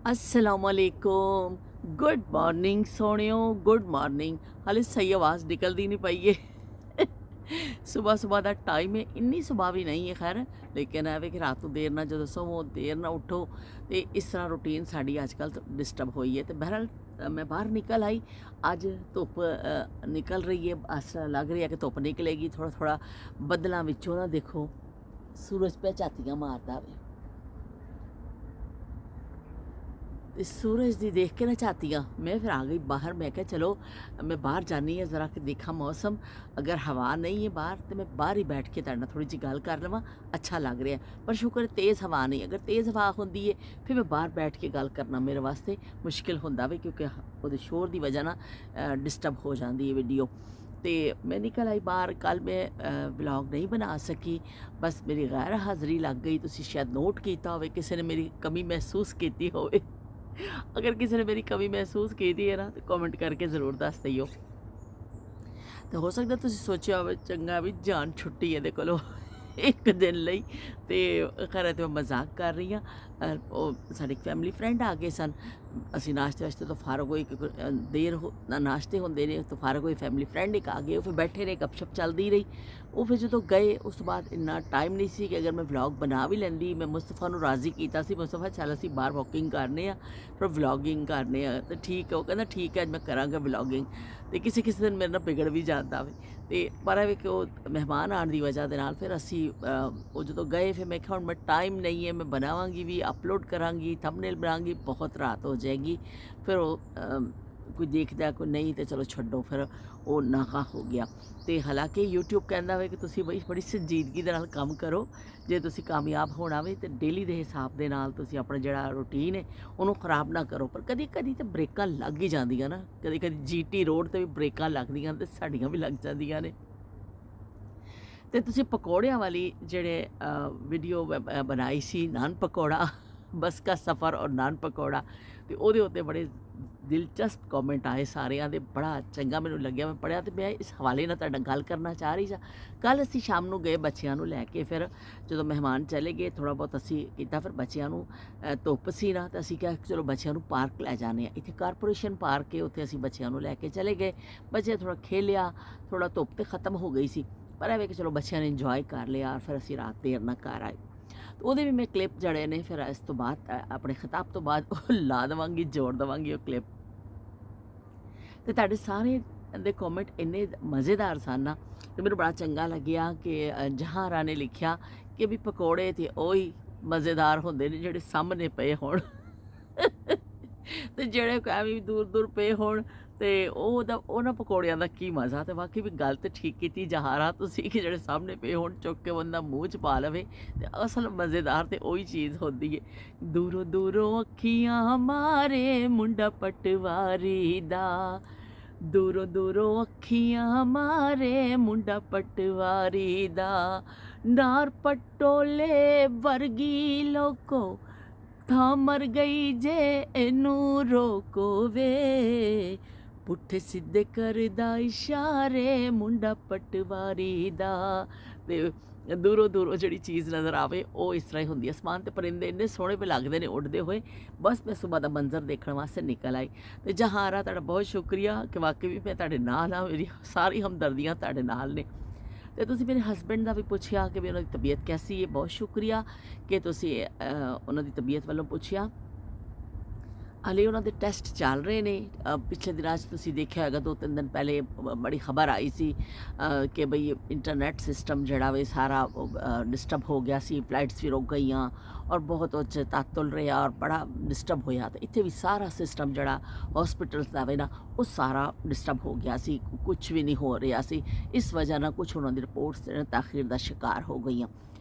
असलामुअलैकुम। Good morning सोनियो, good morning. हाले सही आवाज़ निकलती नहीं पई है। सुबह सुबह का टाइम है, इन्नी सुबह भी नहीं है खैर, लेकिन है कि रात को देर ना जो सोवो देर ना उठो तो इस तरह रूटीन साड़ी अजकल डिस्टर्ब हुई है। तो बहरहाल मैं बाहर निकल आई। अज धुप निकल रही है, ऐसा लग रही है कि धुप निकलेगी। थोड़ा थोड़ा बदलों विचों ना देखो सूरज पे झातियाँ मारता वे। ते सूरज दी देख के ना झातियाँ मैं फिर आ गई बाहर। मैं क्या चलो मैं बाहर जानी है ज़रा कि देखा मौसम, अगर हवा नहीं है बाहर तो मैं बाहर ही बैठ के तुहाडे नाल थोड़ी जी गल कर लवां। अच्छा लग रहा है, पर शुक्र है तेज़ हवा नहीं। अगर तेज़ हवा होंदी है फिर मैं बाहर बैठ के गल करना मेरे वास्ते मुश्किल होंदा वे, क्योंकि उहदे शोर की वजह ना डिस्टर्ब हो जाती है वीडियो। तो मैं निकल आई बाहर। कल मैं व्लॉग नहीं बना सकी, बस मेरी गैर हाज़री लग गई। तुसीं शायद नोट किया होवे, किसी ने मेरी कमी महसूस की होवे। अगर किसी ने मेरी कमी महसूस की थी है ना तो कमेंट करके ज़रूर दस दियो। तो हो सकता तुसीं सोचिया होवे चंगा भी जान छुट्टी ਇਹਦੇ ਕੋਲੋਂ एक दिन ਲਈ। ਤੇ ਖੈਰ ਤੇ ਮੈਂ ਮਜ਼ਾਕ ਕਰ ਰਹੀ ਹਾਂ। ਉਹ ਸਾਡੇ ਫੈਮਿਲੀ ਫਰੈਂਡ ਆ ਗਏ ਸਨ। ਅਸੀਂ ਨਾਸ਼ਤੇ ਵਾਸਤੇ ਤੋਂ ਫਾਰਗ ਹੋਏ, ਕਿਉਂਕਿ ਦੇਰ ਨਾਸ਼ਤੇ ਹੁੰਦੇ ਨੇ ਤੋਂ ਫਾਰਗ ਹੋਏ। ਫੈਮਿਲੀ ਫਰੈਂਡ ਇੱਕ ਆ ਗਏ, ਉਹ ਫਿਰ ਬੈਠੇ ਰਹੇ, ਗੱਪਸ਼ਪ ਚੱਲਦੀ ਰਹੀ। ਉਹ ਫਿਰ ਜਦੋਂ ਗਏ ਉਸ ਤੋਂ ਬਾਅਦ ਇੰਨਾ ਟਾਈਮ ਨਹੀਂ ਸੀ ਕਿ ਅਗਰ ਮੈਂ ਵਲੌਗ ਬਣਾ ਵੀ ਲੈਂਦੀ। ਮੈਂ ਮੁਸਤਫਾ ਨੂੰ ਰਾਜ਼ੀ ਕੀਤਾ ਸੀ, ਮੁਸਤਫਾ ਚੱਲ ਅਸੀਂ ਬਾਹਰ ਵਾਕਿੰਗ ਕਰਨੇ ਆ ਫਿਰ ਵਲੌਗਿੰਗ ਕਰਨੇ ਆ। ਤੇ ਠੀਕ ਹੈ, ਉਹ ਕਹਿੰਦਾ ਠੀਕ ਹੈ ਅੱਜ ਮੈਂ ਕਰਾਂਗਾ ਵਲੌਗਿੰਗ। ਤੇ ਕਿਸੇ ਕਿਸੇ ਦਿਨ ਮੇਰੇ ਨਾਲ ਵਿਗੜ ਵੀ ਜਾਂਦਾ ਵੇ। ਤੇ ਪਰ ਇਹ ਕਿ ਉਹ ਮਹਿਮਾਨ ਆਉਣ ਦੀ ਵਜ੍ਹਾ ਦੇ ਨਾਲ ਫਿਰ ਅਸੀਂ ਉਹ ਜਦੋਂ ਗਏ ਫਿਰ ਮੈਂ ਕਿਹਾ ਹੁਣ ਮੈਂ ਟਾਈਮ ਨਹੀਂ ਹੈ, ਮੈਂ ਬਣਾਵਾਂਗੀ ਵੀ ਅਪਲੋਡ ਕਰਾਂਗੀ, ਥੰਬਨੇਲ ਬਣਾਵਾਂਗੀ, ਬਹੁਤ ਰਾਤ ਹੋ ਜਾਏਗੀ। ਫਿਰ ਉਹ ਕੋਈ ਦੇਖਦਾ ਕੋਈ ਨਹੀਂ ਤੇ ਚਲੋ ਛੱਡੋ, ਫਿਰ ਉਹ ਨਾਗਾ ਹੋ ਗਿਆ। ਤੇ ਹਾਲਾਂਕਿ YouTube ਕਹਿੰਦਾ ਵੇ ਕਿ ਤੁਸੀਂ ਬਈ ਬੜੀ ਸੰਜੀਦਗੀ ਦੇ ਨਾਲ ਕੰਮ ਕਰੋ। ਜੇ ਤੁਸੀਂ ਕਾਮਯਾਬ ਹੋਣਾ ਵੇ ਤੇ ਡੇਲੀ ਦੇ ਹਿਸਾਬ ਦੇ ਨਾਲ ਤੁਸੀਂ ਆਪਣਾ ਜਿਹੜਾ ਰੂਟੀਨ ਹੈ ਉਹਨੂੰ ਖਰਾਬ ਨਾ ਕਰੋ। ਪਰ ਕਦੀ ਕਦੀ ਤਾਂ ਬ੍ਰੇਕਾਂ ਲੱਗ ਹੀ ਜਾਂਦੀਆਂ ਨਾ, ਕਦੀ ਕਦੀ GT ਰੋਡ ਤੇ ਵੀ ਬ੍ਰੇਕਾਂ ਲੱਗਦੀਆਂ ਤੇ ਸਾਡੀਆਂ ਵੀ ਲੱਗ ਜਾਂਦੀਆਂ ਨੇ। ਤੇ ਤੁਸੀਂ ਪਕੌੜਿਆਂ ਵਾਲੀ ਜਿਹੜੇ ਵੀਡੀਓ ਬਣਾਈ ਸੀ, ਨਾਨ ਪਕੌੜਾ ਬਸ ਕਾ ਸਫ਼ਰ ਔਰ ਨਾਨ ਪਕੌੜਾ, ਤੇ ਉਹਦੇ ਉੱਤੇ ਬੜੇ ਦਿਲਚਸਪ ਕਮੈਂਟ ਆਏ ਸਾਰਿਆਂ ਦੇ। ਬੜਾ ਚੰਗਾ ਮੈਨੂੰ ਲੱਗਿਆ, ਮੈਂ ਪੜ੍ਹਿਆ ਤੇ ਮੈਂ ਇਸ ਹਵਾਲੇ ਨਾਲ ਤੁਹਾਡੇ ਨਾਲ ਗੱਲ ਕਰਨਾ ਚਾਹ ਰਹੀ ਸਾਂ। ਕੱਲ੍ਹ ਅਸੀਂ ਸ਼ਾਮ ਨੂੰ ਗਏ ਬੱਚਿਆਂ ਨੂੰ ਲੈ ਕੇ, ਫਿਰ ਜਦੋਂ ਮਹਿਮਾਨ ਚਲੇ ਗਏ ਥੋੜ੍ਹਾ ਬਹੁਤ ਅਸੀਂ ਕੀਤਾ। ਫਿਰ ਬੱਚਿਆਂ ਨੂੰ ਧੁੱਪ ਸੀ ਨਾ ਤਾਂ ਅਸੀਂ ਕਿਹਾ ਚਲੋ ਬੱਚਿਆਂ ਨੂੰ ਪਾਰਕ ਲੈ ਜਾਂਦੇ ਹਾਂ। ਇੱਥੇ ਕਾਰਪੋਰੇਸ਼ਨ ਪਾਰਕ ਹੈ, ਉੱਥੇ ਅਸੀਂ ਬੱਚਿਆਂ ਨੂੰ ਲੈ ਕੇ ਚਲੇ ਗਏ। ਬੱਚੇ ਥੋੜ੍ਹਾ ਖੇਲਿਆ, ਥੋੜ੍ਹਾ ਧੁੱਪ ਤੇ ਖ਼ਤਮ ਹੋ ਗਈ ਸੀ, ਪਰ ਇਹ ਵੇ ਕਿ ਚਲੋ ਬੱਚਿਆਂ ਨੇ ਇੰਜੋਏ ਕਰ ਲਿਆ। ਫਿਰ ਅਸੀਂ ਰਾਤ ਦੇਰ ਨਾਲ ਘਰ ਆਏ। ਉਹਦੇ ਵੀ ਮੈਂ ਕਲਿੱਪ ਜਿਹੜੇ ਨੇ ਫਿਰ ਇਸ ਤੋਂ ਬਾਅਦ ਆਪਣੇ ਖਿਤਾਬ ਤੋਂ ਬਾਅਦ ਉਹ ਲਾ ਦੇਵਾਂਗੀ, ਜੋੜ ਦੇਵਾਂਗੀ ਉਹ ਕਲਿੱਪ। ਤੇ ਤੁਹਾਡੇ ਸਾਰੇ ਦੇ ਕਮੈਂਟ ਇੰਨੇ ਮਜ਼ੇਦਾਰ ਸਨ ਨਾ, ਤੇ ਮੈਨੂੰ ਬੜਾ ਚੰਗਾ ਲੱਗਿਆ ਕਿ ਜਹਾਂਰਾ ਨੇ ਲਿਖਿਆ ਕਿ ਵੀ ਪਕੌੜੇ ਤੇ ਉਹੀ ਮਜ਼ੇਦਾਰ ਹੁੰਦੇ ਨੇ ਜਿਹੜੇ ਸਾਹਮਣੇ ਪਏ ਹੋਣ। ਤੇ ਜਿਹੜੇ ਐਵੇਂ ਦੂਰ ਦੂਰ ਪਏ ਹੋਣ ਤੇ ਉਹਦਾ ਉਹਨਾਂ ਪਕੌੜਿਆਂ ਦਾ ਕੀ ਮਜ਼ਾ। ਤੇ ਵਾਕਈ ਵੀ ਗੱਲ ਤੇ ਠੀਕ ਕੀਤੀ ਜਹਾਰਾ ਤੁਸੀਂ ਕਿ ਜਿਹੜੇ ਸਾਹਮਣੇ ਪਏ ਹੋਣ ਚੁੱਕ ਕੇ ਬੰਦਾ ਮੂੰਹ 'ਚ ਪਾ ਲਵੇ ਤੇ ਅਸਲ ਮਜ਼ੇਦਾਰ ਤੇ ਉਹੀ ਚੀਜ਼ ਹੁੰਦੀ ਹੈ। ਦੂਰੋਂ ਦੂਰੋਂ ਅੱਖੀਆਂ ਮਾਰੇ ਮੁੰਡਾ ਪਟਵਾਰੀ ਦਾ, ਦੂਰੋਂ ਦੂਰੋਂ ਅੱਖੀਆਂ ਮਾਰੇ ਮੁੰਡਾ ਪਟਵਾਰੀ ਦਾ, ਨਾਰ ਪਟੋਲੇ ਵਰਗੀ ਲੋਕੋ ਥਾਂ ਮਰ ਗਈ ਜੇ ਇਹਨੂੰ ਰੋਕੋ ਵੇ, ਪੁੱਠੇ ਸਿੱਧੇ ਕਰਦਾ ਇਸ਼ਾਰੇ ਮੁੰਡਾ ਪਟਵਾਰੀ ਦਾ। ਤੇ ਦੂਰੋਂ ਦੂਰੋਂ ਜਿਹੜੀ ਚੀਜ਼ ਨਜ਼ਰ ਆਵੇ ਉਹ ਇਸ ਤਰ੍ਹਾਂ ਹੀ ਹੁੰਦੀ ਹੈ। ਅਸਮਾਨ ਤੇ ਪਰਿੰਦੇ ਇੰਨੇ ਸੋਹਣੇ ਵੀ ਲੱਗਦੇ ਨੇ ਉੱਡਦੇ ਹੋਏ। ਬਸ ਮੈਂ ਸੁਬਾਹ ਦਾ ਮੰਜ਼ਰ ਦੇਖਣ ਵਾਸਤੇ ਨਿਕਲ ਆਈ। ਤੇ ਜਹਾਰਾ ਤੁਹਾਡਾ ਬਹੁਤ ਸ਼ੁਕਰੀਆ ਕਿ ਵਾਕਈ ਵੀ ਮੈਂ ਤੁਹਾਡੇ ਨਾਲ ਹਾਂ, ਮੇਰੀ ਸਾਰੀ ਹਮਦਰਦੀਆਂ ਤੁਹਾਡੇ ਨਾਲ ਨੇ। ਤੇ ਤੁਸੀਂ ਮੇਰੇ ਹਸਬੈਂਡ ਦਾ ਵੀ ਪੁੱਛਿਆ ਕਿ ਵੀ ਉਹਨਾਂ ਦੀ ਤਬੀਅਤ ਕੈਸੀ ਹੈ, ਬਹੁਤ ਸ਼ੁਕਰੀਆ ਕਿ ਤੁਸੀਂ ਉਹਨਾਂ ਦੀ ਤਬੀਅਤ ਵੱਲੋਂ ਪੁੱਛਿਆ। ਹਾਲੇ ਉਹਨਾਂ ਦੇ ਟੈਸਟ ਚੱਲ ਰਹੇ ਨੇ। ਪਿਛਲੇ ਦਿਨਾਂ 'ਚ ਤੁਸੀਂ ਦੇਖਿਆ ਹੋਏਗਾ 2-3 ਦਿਨ ਪਹਿਲੇ ਬੜੀ ਖਬਰ ਆਈ ਸੀ ਕਿ ਬਈ ਇੰਟਰਨੈਟ ਸਿਸਟਮ ਜਿਹੜਾ ਵੇ ਸਾਰਾ ਡਿਸਟਰਬ ਹੋ ਗਿਆ ਸੀ, ਫਲਾਈਟਸ ਵੀ ਰੁਕ ਗਈਆਂ ਔਰ ਬਹੁਤ ਉਹ 'ਚ ਤਾਤੁਲ ਰਿਹਾ ਔਰ ਬੜਾ ਡਿਸਟਰਬ ਹੋਇਆ। ਤੇ ਇੱਥੇ ਵੀ ਸਾਰਾ ਸਿਸਟਮ ਜਿਹੜਾ ਹੌਸਪੀਟਲਸ ਦਾ ਵੇ ਨਾ ਉਹ ਸਾਰਾ ਡਿਸਟਰਬ ਹੋ ਗਿਆ ਸੀ, ਕੁਛ ਵੀ ਨਹੀਂ ਹੋ ਰਿਹਾ ਸੀ। ਇਸ ਵਜ੍ਹਾ ਨਾਲ ਕੁਛ ਉਹਨਾਂ ਦੀ ਰਿਪੋਰਟਸ ਤਾਖੀਰ ਦਾ ਸ਼ਿਕਾਰ ਹੋ ਗਈਆਂ।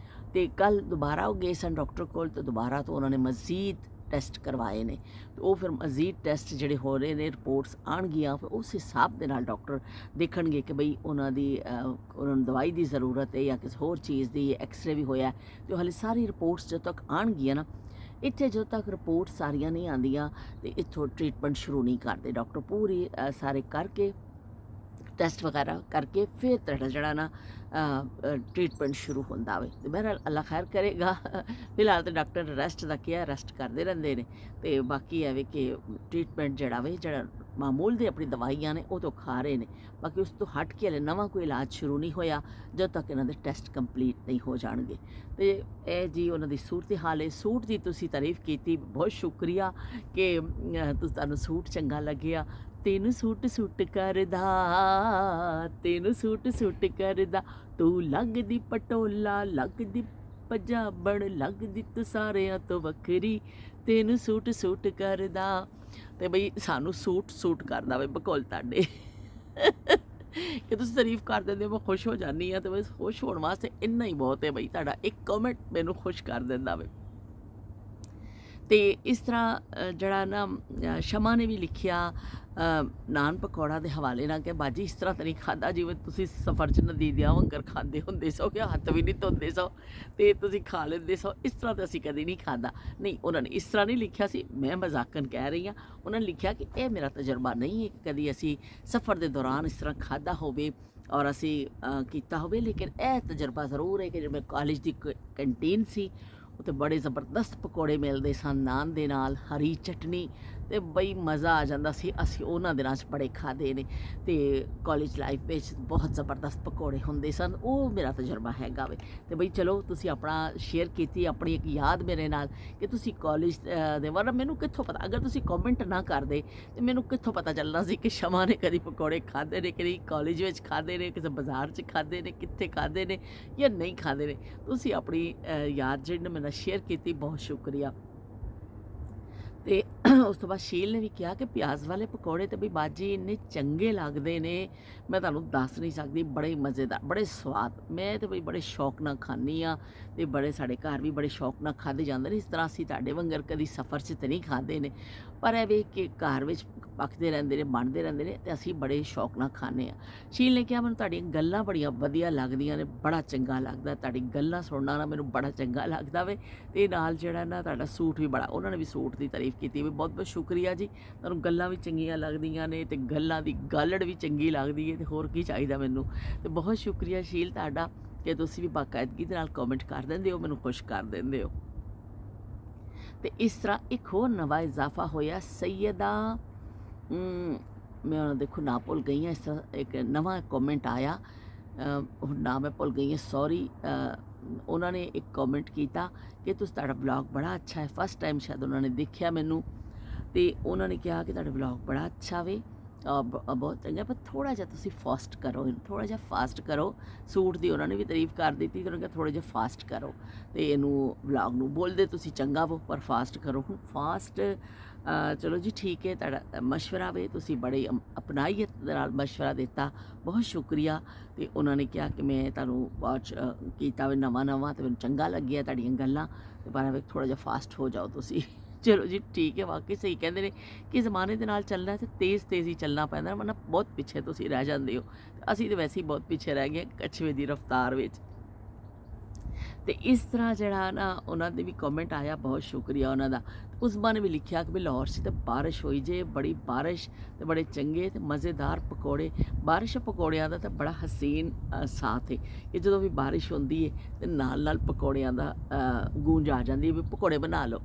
ਤੇ ਕੱਲ੍ਹ ਦੁਬਾਰਾ ਉਹ ਗਏ ਸਨ ਡਾਕਟਰ ਕੋਲ, ਤੇ ਦੁਬਾਰਾ ਤੋਂ ਉਹਨਾਂ ਨੇ ਮਜ਼ੀਦ ਟੈਸਟ ਕਰਵਾਏ ਨੇ। ਤੇ ਉਹ ਫਿਰ ਮਜ਼ੀਦ ਟੈਸਟ ਜਿਹੜੇ ਹੋ ਰਹੇ ਨੇ, ਰਿਪੋਰਟਸ ਆਉਣਗੀਆਂ, ਫਿਰ ਉਸ ਹਿਸਾਬ ਦੇ ਨਾਲ ਡਾਕਟਰ ਦੇਖਣਗੇ ਕਿ ਬਈ ਉਹਨਾਂ ਨੂੰ ਦਵਾਈ ਦੀ ਜ਼ਰੂਰਤ ਹੈ ਜਾਂ ਕਿਸੇ ਹੋਰ ਚੀਜ਼ ਦੀ। ਐਕਸਰੇ ਵੀ ਹੋਇਆ ਤੇ ਹਾਲੇ ਸਾਰੀ ਰਿਪੋਰਟਸ ਜਦੋਂ ਤੱਕ ਆਉਣਗੀਆਂ ਨਾ, ਇੱਥੇ ਜਦੋਂ ਤੱਕ ਰਿਪੋਰਟ ਸਾਰੀਆਂ ਨਹੀਂ ਆਉਂਦੀਆਂ ਤੇ ਇੱਥੋਂ ਟ੍ਰੀਟਮੈਂਟ ਸ਼ੁਰੂ ਨਹੀਂ ਕਰਦੇ ਡਾਕਟਰ। ਪੂਰੀ ਸਾਰੇ ਕਰਕੇ ਟੈਸਟ ਵਗੈਰਾ ਕਰਕੇ ਫਿਰ ਤੁਹਾਡਾ ਜਿਹੜਾ ਨਾ ਟ੍ਰੀਟਮੈਂਟ ਸ਼ੁਰੂ ਹੁੰਦਾ ਵੇ। ਤੇ ਬਹਰਹਾਲ ਅੱਲਾ ਖੈਰ ਕਰੇਗਾ। ਫਿਲਹਾਲ ਤਾਂ ਡਾਕਟਰ ਰੈਸਟ ਦਾ ਕਿਹਾ, ਰੈਸਟ ਕਰਦੇ ਰਹਿੰਦੇ ਨੇ। ਤੇ ਬਾਕੀ ਇਹ ਵੇ ਕਿ ਟ੍ਰੀਟਮੈਂਟ ਜਿਹੜਾ ਵੇ, ਜਿਹੜਾ ਮਾਮੂਲ ਦੀ ਆਪਣੀ ਦਵਾਈਆਂ ਨੇ ਉਹ ਤਾਂ ਖਾ ਰਹੇ ਨੇ। ਬਾਕੀ ਉਸ ਤੋਂ ਹਟ ਕੇ ਹਲੇ ਨਵਾਂ ਕੋਈ ਇਲਾਜ ਸ਼ੁਰੂ ਨਹੀਂ ਹੋਇਆ ਜਦੋਂ ਤੱਕ ਇਹਨਾਂ ਦੇ ਟੈਸਟ ਕੰਪਲੀਟ ਨਹੀਂ ਹੋ ਜਾਣਗੇ। ਤੇ ਇਹ ਜੀ ਉਹਨਾਂ ਦੀ ਸੂਰਤ ਹਾਲ ਹੈ। ਸੂਟ ਦੀ ਤੁਸੀਂ ਤਾਰੀਫ ਕੀਤੀ, ਬਹੁਤ ਸ਼ੁਕਰੀਆ ਕਿ ਤੁਹਾਨੂੰ ਸੂਟ ਚੰਗਾ ਲੱਗਿਆ। ਤੈਨੂੰ ਸੂਟ ਸੂਟ ਕਰਦਾ, ਤੈਨੂੰ ਸੂਟ ਸੂਟ ਕਰਦਾ, ਤੂੰ ਲੱਗਦੀ ਪਟੋਲਾ, ਲੱਗਦੀ ਪੰਜਾਬਣ, ਲੱਗਦੀ ਤੂੰ ਸਾਰਿਆਂ ਤੋਂ ਵੱਖਰੀ, ਤੈਨੂੰ ਸੂਟ ਸੂਟ ਕਰਦਾ। ਤੇ ਬਈ ਸਾਨੂੰ ਸੂਟ ਸੂਟ ਕਰਦਾ ਵੇ ਬਕੌਲ ਤੁਹਾਡੇ। ਕਿ ਤੁਸੀਂ ਤਾਰੀਫ ਕਰ ਦਿੰਦੇ ਹੋ, ਮੈਂ ਖੁਸ਼ ਹੋ ਜਾਂਦੀ ਹਾਂ। ਤੇ ਬਸ ਖੁਸ਼ ਹੋਣ ਵਾਸਤੇ ਇੰਨਾ ਹੀ ਬਹੁਤ ਹੈ ਬਈ, ਤੁਹਾਡਾ ਇੱਕ ਕਮੈਂਟ ਮੈਨੂੰ ਖੁਸ਼ ਕਰ ਦਿੰਦਾ ਵੇ। ਤੇ ਇਸ ਤਰ੍ਹਾਂ ਜਿਹੜਾ ਨਾ ਸ਼ਮਾ ਨੇ ਵੀ ਲਿਖਿਆ ਨਾਨ ਪਕੌੜਾ ਦੇ ਹਵਾਲੇ ਨਾਲ ਕਿ ਬਾਜੀ ਇਸ ਤਰ੍ਹਾਂ ਤਾਂ ਨਹੀਂ ਖਾਧਾ ਜਿਵੇਂ ਤੁਸੀਂ ਸਫ਼ਰ 'ਚ ਨਦੀਦਿਆਂ ਵਾਂਗਰ ਖਾਂਦੇ ਹੁੰਦੇ ਸੋ, ਕਿ ਹੱਥ ਵੀ ਨਹੀਂ ਧੋਂਦੇ ਸੋ ਤੇ ਤੁਸੀਂ ਖਾ ਲੈਂਦੇ ਸੋ। ਇਸ ਤਰ੍ਹਾਂ ਤਾਂ ਅਸੀਂ ਕਦੇ ਨਹੀਂ ਖਾਧਾ। ਨਹੀਂ, ਉਹਨਾਂ ਨੇ ਇਸ ਤਰ੍ਹਾਂ ਨਹੀਂ ਲਿਖਿਆ ਸੀ, ਮੈਂ ਮਜ਼ਾਕਨ ਕਹਿ ਰਹੀ ਹਾਂ। ਉਹਨਾਂ ਨੇ ਲਿਖਿਆ ਕਿ ਇਹ ਮੇਰਾ ਤਜਰਬਾ ਨਹੀਂ ਹੈ ਕਿ ਕਦੀ ਅਸੀਂ ਸਫ਼ਰ ਦੇ ਦੌਰਾਨ ਇਸ ਤਰ੍ਹਾਂ ਖਾਧਾ ਹੋਵੇ ਔਰ ਅਸੀਂ ਕੀਤਾ ਹੋਵੇ। ਲੇਕਿਨ ਇਹ ਤਜਰਬਾ ਜ਼ਰੂਰ ਹੈ ਕਿ ਜਿਵੇਂ ਕਾਲਜ ਦੀ ਕੰਟੀਨ ਸੀ, ਉੱਥੇ ਬੜੇ ਜ਼ਬਰਦਸਤ ਪਕੌੜੇ ਮਿਲਦੇ ਸਨ ਨਾਨ ਦੇ ਨਾਲ, ਹਰੀ ਚਟਨੀ, ਤੇ ਬਈ ਮਜ਼ਾ ਆ ਜਾਂਦਾ ਸੀ। ਅਸੀਂ ਉਹਨਾਂ ਦਿਨਾਂ 'ਚ ਬੜੇ ਖਾਧੇ ਨੇ। ਤੇ ਕਾਲਜ ਲਾਈਫ ਵਿੱਚ ਬਹੁਤ ਜ਼ਬਰਦਸਤ ਪਕੌੜੇ ਹੁੰਦੇ ਸਨ। ਉਹ ਮੇਰਾ ਤਜਰਬਾ ਹੈਗਾ ਵੇ। ਤੇ ਬਈ ਚਲੋ, ਤੁਸੀਂ ਆਪਣਾ ਸ਼ੇਅਰ ਕੀਤੀ ਆਪਣੀ ਇੱਕ ਯਾਦ ਮੇਰੇ ਨਾਲ ਕਿ ਤੁਸੀਂ ਕਾਲਜ ਦੇ ਵਰਨਾ ਮੈਨੂੰ ਕਿੱਥੋਂ ਪਤਾ, ਅਗਰ ਤੁਸੀਂ ਕਮੈਂਟ ਨਾ ਕਰਦੇ ਤੇ ਮੈਨੂੰ ਕਿੱਥੋਂ ਪਤਾ ਚੱਲਣਾ ਸੀ ਕਿ ਸ਼ਮਾ ਨੇ ਕਦੀ ਪਕੌੜੇ ਖਾਧੇ ਨੇ, ਕਦੀ ਕਾਲਜ ਵਿੱਚ ਖਾਧੇ ਨੇ, ਕਿਸੇ ਬਾਜ਼ਾਰ 'ਚ ਖਾਧੇ ਨੇ, ਕਿੱਥੇ ਖਾਧੇ ਨੇ ਜਾਂ ਨਹੀਂ ਖਾਧੇ ਨੇ। ਤੁਸੀਂ ਆਪਣੀ ਯਾਦ ਜਿਹੜੀ ਮੇਰੇ ਨਾਲ ਸ਼ੇਅਰ ਕੀਤੀ, ਬਹੁਤ ਸ਼ੁਕਰੀਆ। ਤੇ ਉਸ ਤੋਂ ਬਾਅਦ ਸ਼ੀਲ ਨੇ ਵੀ ਕਿਹਾ ਕਿ ਪਿਆਜ਼ ਵਾਲੇ ਪਕੌੜੇ ਤੇ ਵੀ ਬਾਜੀ ਇੰਨੇ ਚੰਗੇ ਲੱਗਦੇ ਨੇ, ਮੈਂ ਤੁਹਾਨੂੰ ਦੱਸ ਨਹੀਂ ਸਕਦੀ। ਬੜੇ ਮਜ਼ੇਦਾਰ, ਬੜੇ ਸਵਾਦ। ਮੈਂ ਤੇ ਬਈ ਬੜੇ ਸ਼ੌਕ ਨਾਲ ਖਾਂਦੀ ਹਾਂ ਤੇ ਬੜੇ ਸਾਡੇ ਘਰ ਵੀ ਬੜੇ ਸ਼ੌਕ ਨਾਲ ਖਾਧੇ ਜਾਂਦੇ ਨੇ। ਇਸ ਤਰ੍ਹਾਂ ਅਸੀਂ ਤੁਹਾਡੇ ਵਾਂਗਰ ਕਦੀ ਸਫ਼ਰ 'ਚ ਤਾਂ ਨਹੀਂ ਖਾਧੇ ਨੇ, ਪਰ ਇਹ ਵੇਖ ਕੇ ਘਰ ਵਿੱਚ ਪੱਕਦੇ ਰਹਿੰਦੇ ਨੇ, ਬਣਦੇ ਰਹਿੰਦੇ ਨੇ ਤੇ ਅਸੀਂ ਬੜੇ ਸ਼ੌਕ ਨਾਲ ਖਾਂਦੇ ਹਾਂ। ਸ਼ੀਲ ਨੇ ਕਿਹਾ ਮੈਨੂੰ ਤੁਹਾਡੀਆਂ ਗੱਲਾਂ ਬੜੀਆਂ ਵਧੀਆ ਲੱਗਦੀਆਂ ਨੇ, ਬੜਾ ਚੰਗਾ ਲੱਗਦਾ ਤੁਹਾਡੀ ਗੱਲਾਂ ਸੁਣਨਾ ਨਾ, ਮੈਨੂੰ ਬੜਾ ਚੰਗਾ ਲੱਗਦਾ ਵੇ। ਤੇ ਨਾਲ ਜਿਹੜਾ ਨਾ ਤੁਹਾਡਾ ਸੂਟ ਵੀ ਬੜਾ, ਉਹਨਾਂ ਨੇ ਵੀ ਸੂਟ ਦੀ ਤਾਰੀਫ ਕੀਤੀ ਵੀ। ਬਹੁਤ ਬਹੁਤ ਸ਼ੁਕਰੀਆ ਜੀ। ਤੁਹਾਨੂੰ ਗੱਲਾਂ ਵੀ ਚੰਗੀਆਂ ਲੱਗਦੀਆਂ ਨੇ ਤੇ ਗੱਲਾਂ ਦੀ ਗਾਲੜ ਵੀ ਚੰਗੀ ਲੱਗਦੀ ਹੈ, ਤੇ ਹੋਰ ਕੀ ਚਾਹੀਦਾ ਮੈਨੂੰ। ਤੇ ਬਹੁਤ ਸ਼ੁਕਰੀਆ ਸ਼ੀਲ ਤੁਹਾਡਾ ਕਿ ਤੁਸੀਂ ਵੀ ਬਾਕਾਇਦਗੀ ਦੇ ਨਾਲ ਕਮੈਂਟ ਕਰ ਦਿੰਦੇ ਹੋ, ਮੈਨੂੰ ਖੁਸ਼ ਕਰ ਦਿੰਦੇ ਹੋ। ਤੇ ਇਸ ਤਰ੍ਹਾਂ ਇੱਕ ਹੋਰ ਨਵਾਂ ਇਜ਼ਾਫਾ ਹੋਇਆ, ਸੈਯਦਾ ਮੈਂ ਉਹਨਾਂ ਦੇਖੋ ਨਾ ਭੁੱਲ ਗਈ ਹਾਂ। ਇਸ ਤਰ੍ਹਾਂ ਇੱਕ ਨਵਾਂ ਕਮੈਂਟ ਆਇਆ, ਹੁਣ ਨਾ ਮੈਂ ਭੁੱਲ ਗਈ ਹਾਂ, ਸੌਰੀ। ਉਹਨਾਂ ਨੇ ਇੱਕ ਕਮੈਂਟ ਕੀਤਾ ਕਿ ਤੁਹਾਡਾ ਵਲੌਗ ਬੜਾ ਅੱਛਾ ਹੈ। ਫਸਟ ਟਾਈਮ ਸ਼ਾਇਦ ਉਹਨਾਂ ਨੇ ਦੇਖਿਆ ਮੈਨੂੰ, ਤੇ ਉਹਨਾਂ ਨੇ ਕਿਹਾ ਕਿ ਤੁਹਾਡਾ ਵਲੌਗ ਬੜਾ ਅੱਛਾ ਵੇ, ਬਹੁਤ ਚੰਗਾ, ਪਰ ਥੋੜ੍ਹਾ ਜਿਹਾ ਤੁਸੀਂ ਫਾਸਟ ਕਰੋ, ਥੋੜ੍ਹਾ ਜਿਹਾ ਫਾਸਟ ਕਰੋ। ਸੂਟ ਦੀ ਉਹਨਾਂ ਨੇ ਵੀ ਤਾਰੀਫ ਕਰ ਦਿੱਤੀ, ਤੇ ਉਹਨਾਂ ਕਿਹਾ ਥੋੜ੍ਹਾ ਜਿਹਾ ਫਾਸਟ ਕਰੋ। ਤੇ ਇਹਨੂੰ ਵਲੌਗ ਨੂੰ ਬੋਲਦੇ ਤੁਸੀਂ ਚੰਗਾ ਵੋ, ਪਰ ਫਾਸਟ ਕਰੋ। ਹੁਣ ਫਾਸਟ ਚਲੋ ਜੀ ਠੀਕ ਹੈ, ਤੁਹਾਡਾ ਮਸ਼ਵਰਾ ਵੇ, ਤੁਸੀਂ ਬੜੇ ਅਪਣਾਈਅਤ ਦੇ ਨਾਲ ਮਸ਼ਵਰਾ ਦਿੱਤਾ, ਬਹੁਤ ਸ਼ੁਕਰੀਆ। ਤੇ ਉਹਨਾਂ ਨੇ ਕਿਹਾ ਕਿ ਮੈਂ ਤੁਹਾਨੂੰ ਵਾਚ ਕੀਤਾ ਵੇ ਨਵਾਂ ਨਵਾਂ, ਤੇ ਮੈਨੂੰ ਚੰਗਾ ਲੱਗਿਆ ਤੁਹਾਡੀਆਂ ਗੱਲਾਂ, ਤੇ ਪਰ ਥੋੜ੍ਹਾ ਜਿਹਾ ਫਾਸਟ ਹੋ ਜਾਓ ਤੁਸੀਂ। ਚਲੋ ਜੀ ਠੀਕ ਹੈ, ਵਾਕਈ ਸਹੀ ਕਹਿੰਦੇ ਨੇ ਕਿ ਜ਼ਮਾਨੇ ਦੇ ਨਾਲ ਚੱਲਣਾ ਤੇ ਤੇਜ਼ ਤੇਜ਼ ਹੀ ਚੱਲਣਾ ਪੈਂਦਾ, ਵਰਨਾ ਬਹੁਤ ਪਿੱਛੇ ਤੁਸੀਂ ਰਹਿ ਜਾਂਦੇ ਹੋ। ਅਸੀਂ ਤਾਂ ਵੈਸੇ ਹੀ ਬਹੁਤ ਪਿੱਛੇ ਰਹਿ ਗਏ ਕਛੂਏ ਦੀ ਰਫ਼ਤਾਰ ਵਿੱਚ। ਤੇ ਇਸ ਤਰ੍ਹਾਂ ਜਿਹੜਾ ਨਾ ਉਹਨਾਂ ਦੇ ਵੀ ਕਮੈਂਟ ਆਇਆ, ਬਹੁਤ ਸ਼ੁਕਰੀਆ ਉਹਨਾਂ ਦਾ। ਉਸਮਾ ਨੇ ਵੀ ਲਿਖਿਆ ਕਿ ਵੀ ਲਾਹੌਰ 'ਚ ਤਾਂ ਬਾਰਿਸ਼ ਹੋਈ ਜੇ, ਬੜੀ ਬਾਰਿਸ਼, ਤੇ ਬੜੇ ਚੰਗੇ ਤੇ ਮਜ਼ੇਦਾਰ ਪਕੌੜੇ। ਬਾਰਿਸ਼ ਪਕੌੜਿਆਂ ਦਾ ਤਾਂ ਬੜਾ ਹਸੀਨ ਸਾਥ ਹੈ ਕਿ ਜਦੋਂ ਵੀ ਬਾਰਿਸ਼ ਹੁੰਦੀ ਹੈ ਤੇ ਨਾਲ ਨਾਲ ਪਕੌੜਿਆਂ ਦਾ ਗੂੰਜ ਆ ਜਾਂਦੀ ਹੈ ਵੀ ਪਕੌੜੇ ਬਣਾ ਲਓ।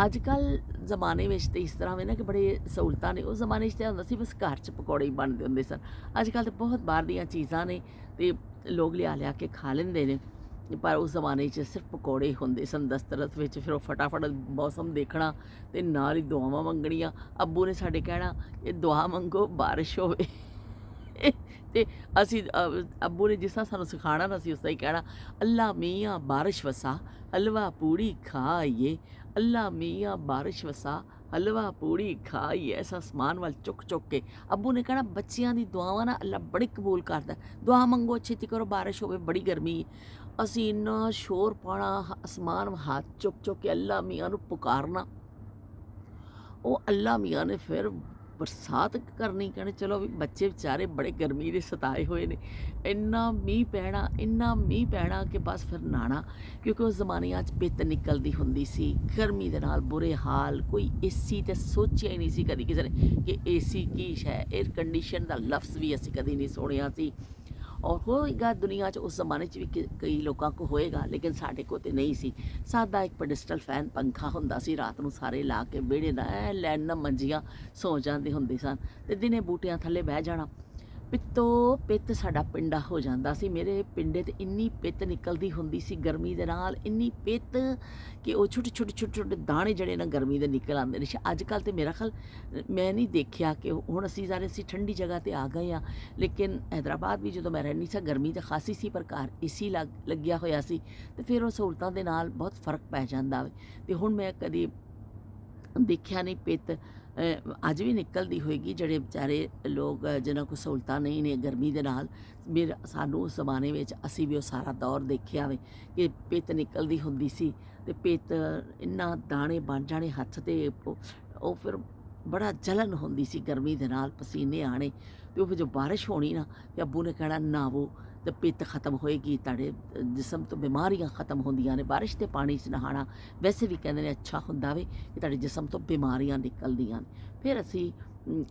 ਅੱਜ ਕੱਲ੍ਹ ਜ਼ਮਾਨੇ ਵਿੱਚ ਤਾਂ ਇਸ ਤਰ੍ਹਾਂ ਵੇ ਨਾ ਕਿ ਬੜੇ ਸਹੂਲਤਾਂ ਨੇ। ਉਸ ਜ਼ਮਾਨੇ 'ਚ ਤਾਂ ਹੁੰਦਾ ਸੀ ਬਸ ਘਰ 'ਚ ਪਕੌੜੇ ਹੀ ਬਣਦੇ ਹੁੰਦੇ ਸਨ। ਅੱਜ ਕੱਲ੍ਹ ਤਾਂ ਬਹੁਤ ਬਾਹਰ ਦੀਆਂ ਚੀਜ਼ਾਂ ਨੇ ਤੇ ਲੋਕ ਲਿਆ ਕੇ ਖਾ ਲੈਂਦੇ ਨੇ, ਪਰ ਉਸ ਜ਼ਮਾਨੇ 'ਚ ਸਿਰਫ ਪਕੌੜੇ ਹੁੰਦੇ ਸਨ ਦਸਤਰਸ ਵਿੱਚ। ਫਿਰ ਉਹ ਫਟਾਫਟ ਮੌਸਮ ਦੇਖਣਾ ਤੇ ਨਾਲ ਹੀ ਦੁਆਵਾਂ ਮੰਗਣੀਆਂ। ਅੱਬੂ ਨੇ ਸਾਡੇ ਕਹਿਣਾ ਇਹ ਦੁਆ ਮੰਗੋ ਬਾਰਿਸ਼ ਹੋਵੇ। ਤੇ ਅਸੀਂ ਅੱਬੂ ਨੇ ਜਿਸ ਤਰ੍ਹਾਂ ਸਾਨੂੰ ਸਿਖਾਉਣਾ ਨਾ, ਅਸੀਂ ਉਸ ਤਰ੍ਹਾਂ ਹੀ ਕਹਿਣਾ, ਅੱਲਾ ਮੀਆਂ ਬਾਰਿਸ਼ ਵਸਾ, ਹਲਵਾ ਪੂੜੀ ਖਾਈਏ, ਅੱਲਾ ਮੀਆਂ ਬਾਰਿਸ਼ ਵਸਾ, ਹਲਵਾ ਪੂੜੀ ਖਾਈਏ। ਐਸਾ ਅਸਮਾਨ ਵੱਲ ਚੁੱਕ ਚੁੱਕ ਕੇ ਅੱਬੂ ਨੇ ਕਹਿਣਾ ਬੱਚਿਆਂ ਦੀ ਦੁਆਵਾਂ ਨਾ ਅੱਲਾ ਬੜੀ ਕਬੂਲ ਕਰਦਾ, ਦੁਆ ਮੰਗੋ ਛੇਤੀ ਕਰੋ ਬਾਰਿਸ਼ ਹੋਵੇ, ਬੜੀ ਗਰਮੀ। ਅਸੀਂ ਇੰਨਾ ਸ਼ੋਰ ਪਾਉਣਾ, ਅਸਮਾਨ ਹੱਥ ਚੁੱਕ ਚੁੱਕ ਕੇ ਅੱਲਾ ਮੀਆਂ ਨੂੰ ਪੁਕਾਰਨਾ। ਉਹ ਅੱਲਾ ਮੀਆਂ ਨੇ ਫਿਰ बरसात करनी, कहने चलो भी बच्चे बेचारे बड़े गर्मी दे सताए हुए ने, ਇੰਨਾ ਮੀਂਹ ਪੈਣਾ ਕਿ ਬਸ ਫਿਰ ਨਹਾਉਣਾ, ਕਿਉਂਕਿ ਉਸ ਜ਼ਮਾਨਿਆਂ 'ਚ ਪਿੱਤ ਨਿਕਲਦੀ ਹੁੰਦੀ ਸੀ ਗਰਮੀ ਦੇ ਨਾਲ ਬੁਰੇ ਹਾਲ। ਕੋਈ ਏਸੀ ਤੇ ਸੋਚਿਆ ਹੀ ਨਹੀਂ ਸੀ ਕਦੀ ਕਿਸੇ ਨੇ ਕਿ ਏਸੀ ਕੀ ਸ਼ੈ, ਏਅਰ ਕੰਡੀਸ਼ਨ ਦਾ ਲਫ਼ਜ਼ ਵੀ ਅਸੀਂ ਕਦੀ ਨਹੀਂ ਸੁਣਿਆ ਸੀ। ਔਰ ਹੋਏਗਾ ਦੁਨੀਆ 'ਚ ਉਸ ਜ਼ਮਾਨੇ 'ਚ ਵੀ ਕਈ ਲੋਕਾਂ ਕੋਲ ਹੋਏਗਾ, ਲੇਕਿਨ ਸਾਡੇ ਕੋਲ ਤੇ ਨਹੀਂ ਸੀ। ਸਾਦਾ ਇੱਕ ਪੈਡੈਸਟਲ ਫੈਨ ਪੰਖਾ ਹੁੰਦਾ ਸੀ, ਰਾਤ ਨੂੰ ਸਾਰੇ ਲਾ ਕੇ ਵਿਹੜੇ ਦਾ ਲੈਣ ਮੰਜੀਆਂ ਸੌਂ ਜਾਂਦੇ ਹੁੰਦੇ ਸਨ, ਤੇ ਦਿਨੇ ਬੂਟਿਆਂ ਥੱਲੇ ਬਹਿ ਜਾਣਾ। ਪਿੱਤੋਂ ਪਿੱਤ ਸਾਡਾ ਪਿੰਡਾ ਹੋ ਜਾਂਦਾ ਸੀ। ਮੇਰੇ ਪਿੰਡੇ 'ਤੇ ਇੰਨੀ ਪਿੱਤ ਨਿਕਲਦੀ ਹੁੰਦੀ ਸੀ ਗਰਮੀ ਦੇ ਨਾਲ, ਇੰਨੀ ਪਿੱਤ ਕਿ ਉਹ ਛੋਟੇ ਦਾਣੇ ਜਿਹੜੇ ਨਾ ਗਰਮੀ ਦੇ ਨਿਕਲ ਆਉਂਦੇ ਨੇ। ਅੱਜ ਕੱਲ੍ਹ ਤਾਂ ਮੇਰਾ ਖਿਆਲ ਮੈਂ ਨਹੀਂ ਦੇਖਿਆ ਕਿ ਹੁਣ ਅਸੀਂ ਠੰਡੀ ਜਗ੍ਹਾ 'ਤੇ ਆ ਗਏ ਹਾਂ, ਲੇਕਿਨ ਹੈਦਰਾਬਾਦ ਵੀ ਜਦੋਂ ਮੈਂ ਰਹਿੰਦੀ ਸੀ ਗਰਮੀ ਤਾਂ ਖਾਸੀ ਸੀ, ਪਰ ਘਰ ਏਸੀ ਲੱਗਿਆ ਹੋਇਆ ਸੀ, ਅਤੇ ਫਿਰ ਉਹ ਸਹੂਲਤਾਂ ਦੇ ਨਾਲ ਬਹੁਤ ਫਰਕ ਪੈ ਜਾਂਦਾ ਵੇ। ਅਤੇ ਹੁਣ ਮੈਂ ਕਦੀ ਦੇਖਿਆ ਨਹੀਂ ਪਿੱਤ, ਅੱਜ ਵੀ ਨਿਕਲਦੀ ਹੋਏਗੀ। ਜਿਹੜੇ ਵਿਚਾਰੇ ਲੋਕ ਜਿਨ੍ਹਾਂ ਕੋਲ ਸਹੂਲਤਾਂ ਨਹੀਂ ਨੇ ਗਰਮੀ ਦੇ ਨਾਲ, ਸਾਨੂੰ ਉਸ ਜ਼ਮਾਨੇ ਵਿੱਚ ਅਸੀਂ ਵੀ ਉਹ ਸਾਰਾ ਦੌਰ ਦੇਖਿਆ ਵੇ ਕਿ ਪਿੱਤ ਨਿਕਲਦੀ ਹੁੰਦੀ ਸੀ, ਅਤੇ ਪਿੱਤ ਇੰਨਾ ਦਾਣੇ ਬਣ ਜਾਣੇ ਹੱਥ 'ਤੇ, ਉਹ ਫਿਰ ਬੜਾ ਜਲਨ ਹੁੰਦੀ ਸੀ ਗਰਮੀ ਦੇ ਨਾਲ, ਪਸੀਨੇ ਆਣੇ। ਅਤੇ ਉਹ ਫਿਰ ਜੋ ਬਾਰਿਸ਼ ਹੋਣੀ ਨਾ, ਅਤੇ ਅੱਬੂ ਨੇ ਕਹਿਣਾ ਨਹਾਵੋ ਅਤੇ ਪਿੱਤ ਖਤਮ ਹੋਏਗੀ, ਤੁਹਾਡੇ ਜਿਸਮ ਤੋਂ ਬਿਮਾਰੀਆਂ ਖਤਮ ਹੁੰਦੀਆਂ ਨੇ। ਬਾਰਿਸ਼ ਦੇ ਪਾਣੀ 'ਚ ਨਹਾਉਣਾ ਵੈਸੇ ਵੀ ਕਹਿੰਦੇ ਨੇ ਅੱਛਾ ਹੁੰਦਾ ਵੇ ਕਿ ਤੁਹਾਡੇ ਜਿਸਮ ਤੋਂ ਬਿਮਾਰੀਆਂ ਨਿਕਲਦੀਆਂ ਨੇ। ਫਿਰ ਅਸੀਂ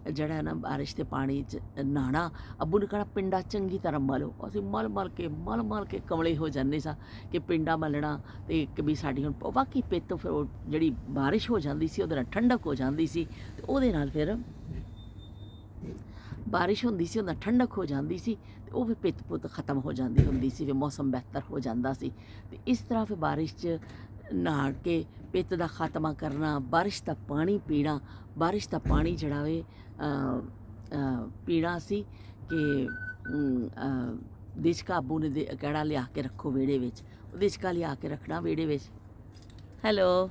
ਜਿਹੜਾ ਨਾ ਬਾਰਿਸ਼ ਦੇ ਪਾਣੀ 'ਚ ਨਹਾਉਣਾ, ਅੱਬੂ ਨੇ ਕਹਿਣਾ ਪਿੰਡਾ ਚੰਗੀ ਤਰ੍ਹਾਂ ਮਲੋ। ਅਸੀਂ ਮਲ ਕੇ ਕਮਲੇ ਹੋ ਜਾਂਦੇ ਸਾਂ ਕਿ ਪਿੰਡਾ ਮਲਣਾ, ਅਤੇ ਇੱਕ ਵੀ ਸਾਡੀ ਹੁਣ ਵਾਕਈ ਪਿੱਤ, ਫਿਰ ਉਹ ਜਿਹੜੀ ਬਾਰਿਸ਼ ਹੋ ਜਾਂਦੀ ਸੀ ਉਹਦੇ ਨਾਲ ਠੰਡਕ ਹੋ ਜਾਂਦੀ ਸੀ, ਅਤੇ ਉਹਦੇ ਨਾਲ ਫਿਰ ਬਾਰਿਸ਼ ਹੁੰਦੀ ਸੀ, ਉਹਦਾ ਠੰਡਕ ਹੋ ਜਾਂਦੀ ਸੀ, ਅਤੇ ਉਹ ਫਿਰ ਪਿੱਤ ਪੁੱਤ ਖਤਮ ਹੋ ਜਾਂਦੀ ਹੁੰਦੀ ਸੀ, ਫਿਰ ਮੌਸਮ ਬਿਹਤਰ ਹੋ ਜਾਂਦਾ ਸੀ। ਅਤੇ ਇਸ ਤਰ੍ਹਾਂ ਫਿਰ ਬਾਰਿਸ਼ 'ਚ ਨਹਾ ਕੇ ਪਿੱਤ ਦਾ ਖਾਤਮਾ ਕਰਨਾ, ਬਾਰਿਸ਼ ਦਾ ਪਾਣੀ ਪੀਣਾ। ਬਾਰਿਸ਼ ਦਾ ਪਾਣੀ ਜਿਹੜਾ ਵੇ ਪੀਣਾ ਸੀ ਕਿ ਦੇਚਕਾ ਅੱਬੂ ਨੇ ਕਹਿਣਾ ਲਿਆ ਕੇ ਰੱਖੋ ਵਿਹੜੇ ਵਿੱਚ, ਉਹ ਦੇਚਕਾ ਲਿਆ ਕੇ ਰੱਖਣਾ ਵਿਹੜੇ ਵਿੱਚ। ਹੈਲੋ,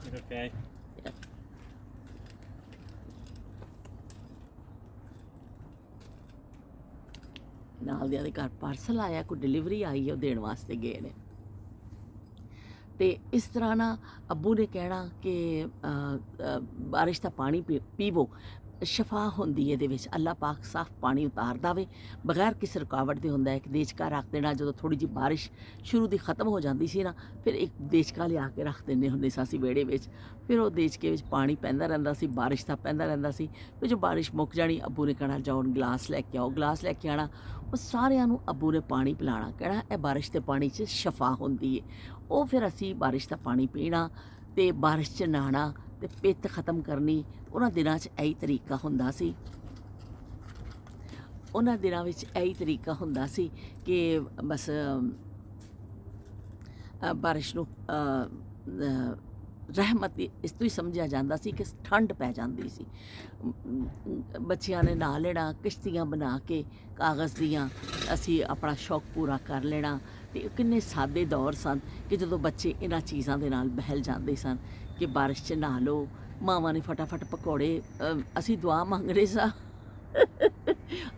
ਨਾਲ ਦਿਆਂ ਦੇ ਘਰ ਪਾਰਸਲ ਆਇਆ, ਕੋਈ ਡਿਲੀਵਰੀ ਆਈ ਹੈ, ਉਹ ਦੇਣ ਵਾਸਤੇ ਗਏ ਨੇ। ਅਤੇ ਇਸ ਤਰ੍ਹਾਂ ਨਾ ਅੱਬੂ ਨੇ ਕਹਿਣਾ ਕਿ ਬਾਰਿਸ਼ ਦਾ ਪਾਣੀ ਪੀਵੋ, ਸ਼ਫਾ ਹੁੰਦੀ ਇਹਦੇ ਵਿੱਚ, ਅੱਲਾ ਪਾਕ ਸਾਫ਼ ਪਾਣੀ ਉਤਾਰਦਾ ਵੇ ਬਗੈਰ ਕਿਸੇ ਰੁਕਾਵਟ ਦੇ ਹੁੰਦਾ ਹੈ। ਇੱਕ ਦੇਚਕਾ ਰੱਖ ਦੇਣਾ, ਜਦੋਂ ਥੋੜ੍ਹੀ ਜਿਹੀ ਬਾਰਿਸ਼ ਸ਼ੁਰੂ ਦੀ ਖ਼ਤਮ ਹੋ ਜਾਂਦੀ ਸੀ ਨਾ, ਫਿਰ ਇੱਕ ਦੇਚਕਾ ਲਿਆ ਕੇ ਰੱਖ ਦਿੰਦੇ ਹੁੰਦੇ ਸਾਂ ਅਸੀਂ ਵਿਹੜੇ ਵਿੱਚ। ਫਿਰ ਉਹ ਦੇਚਕੇ ਵਿੱਚ ਪਾਣੀ ਪੈਂਦਾ ਰਹਿੰਦਾ ਸੀ, ਬਾਰਿਸ਼ ਦਾ ਪੈਂਦਾ ਰਹਿੰਦਾ ਸੀ। ਫਿਰ ਜੋ ਬਾਰਿਸ਼ ਮੁੱਕ ਜਾਣੀ, ਅੱਬੂ ਨੇ ਕਹਿਣਾ ਜਾਓ ਗਲਾਸ ਲੈ ਕੇ ਆਓ, ਗਲਾਸ ਲੈ ਕੇ ਆਉਣਾ, ਉਹ ਸਾਰਿਆਂ ਨੂੰ ਅੱਬੂ ਨੇ ਪਾਣੀ ਪਿਲਾਉਣਾ, ਕਹਿਣਾ ਇਹ ਬਾਰਿਸ਼ ਦੇ ਪਾਣੀ 'ਚ ਸ਼ਫਾ ਹੁੰਦੀ ਹੈ। ਉਹ ਫਿਰ ਅਸੀਂ ਬਾਰਿਸ਼ ਦਾ ਪਾਣੀ ਪੀਣਾ ਅਤੇ ਬਾਰਿਸ਼ 'ਚ ਨਹਾਉਣਾ ਅਤੇ ਪਿੱਤ ਖ਼ਤਮ ਕਰਨੀ। ਉਹਨਾਂ ਦਿਨਾਂ 'ਚ ਇਹੀ ਤਰੀਕਾ ਹੁੰਦਾ ਸੀ, ਉਹਨਾਂ ਦਿਨਾਂ ਵਿੱਚ ਇਹੀ ਤਰੀਕਾ ਹੁੰਦਾ ਸੀ ਕਿ ਬਸ ਬਾਰਿਸ਼ ਨੂੰ ਰਹਿਮਤ ਇਸ ਤੋਂ ਹੀ ਸਮਝਿਆ ਜਾਂਦਾ ਸੀ ਕਿ ਠੰਡ ਪੈ ਜਾਂਦੀ ਸੀ। ਬੱਚਿਆਂ ਨੇ ਨਹਾ ਲੈਣਾ, ਕਿਸ਼ਤੀਆਂ ਬਣਾ ਕੇ ਕਾਗਜ਼ ਦੀਆਂ, ਅਸੀਂ ਆਪਣਾ ਸ਼ੌਕ ਪੂਰਾ ਕਰ ਲੈਣਾ। ਅਤੇ ਕਿੰਨੇ ਸਾਦੇ ਦੌਰ ਸਨ ਕਿ ਜਦੋਂ ਬੱਚੇ ਇਹਨਾਂ ਚੀਜ਼ਾਂ ਦੇ ਨਾਲ ਬਹਿਲ ਜਾਂਦੇ ਸਨ ਕਿ ਬਾਰਿਸ਼ 'ਚ ਨਹਾ ਲਓ। ਮਾਵਾਂ ਨੇ ਫਟਾਫਟ ਪਕੌੜੇ, ਅਸੀਂ ਦੁਆ ਮੰਗਦੇ ਸਾਂ,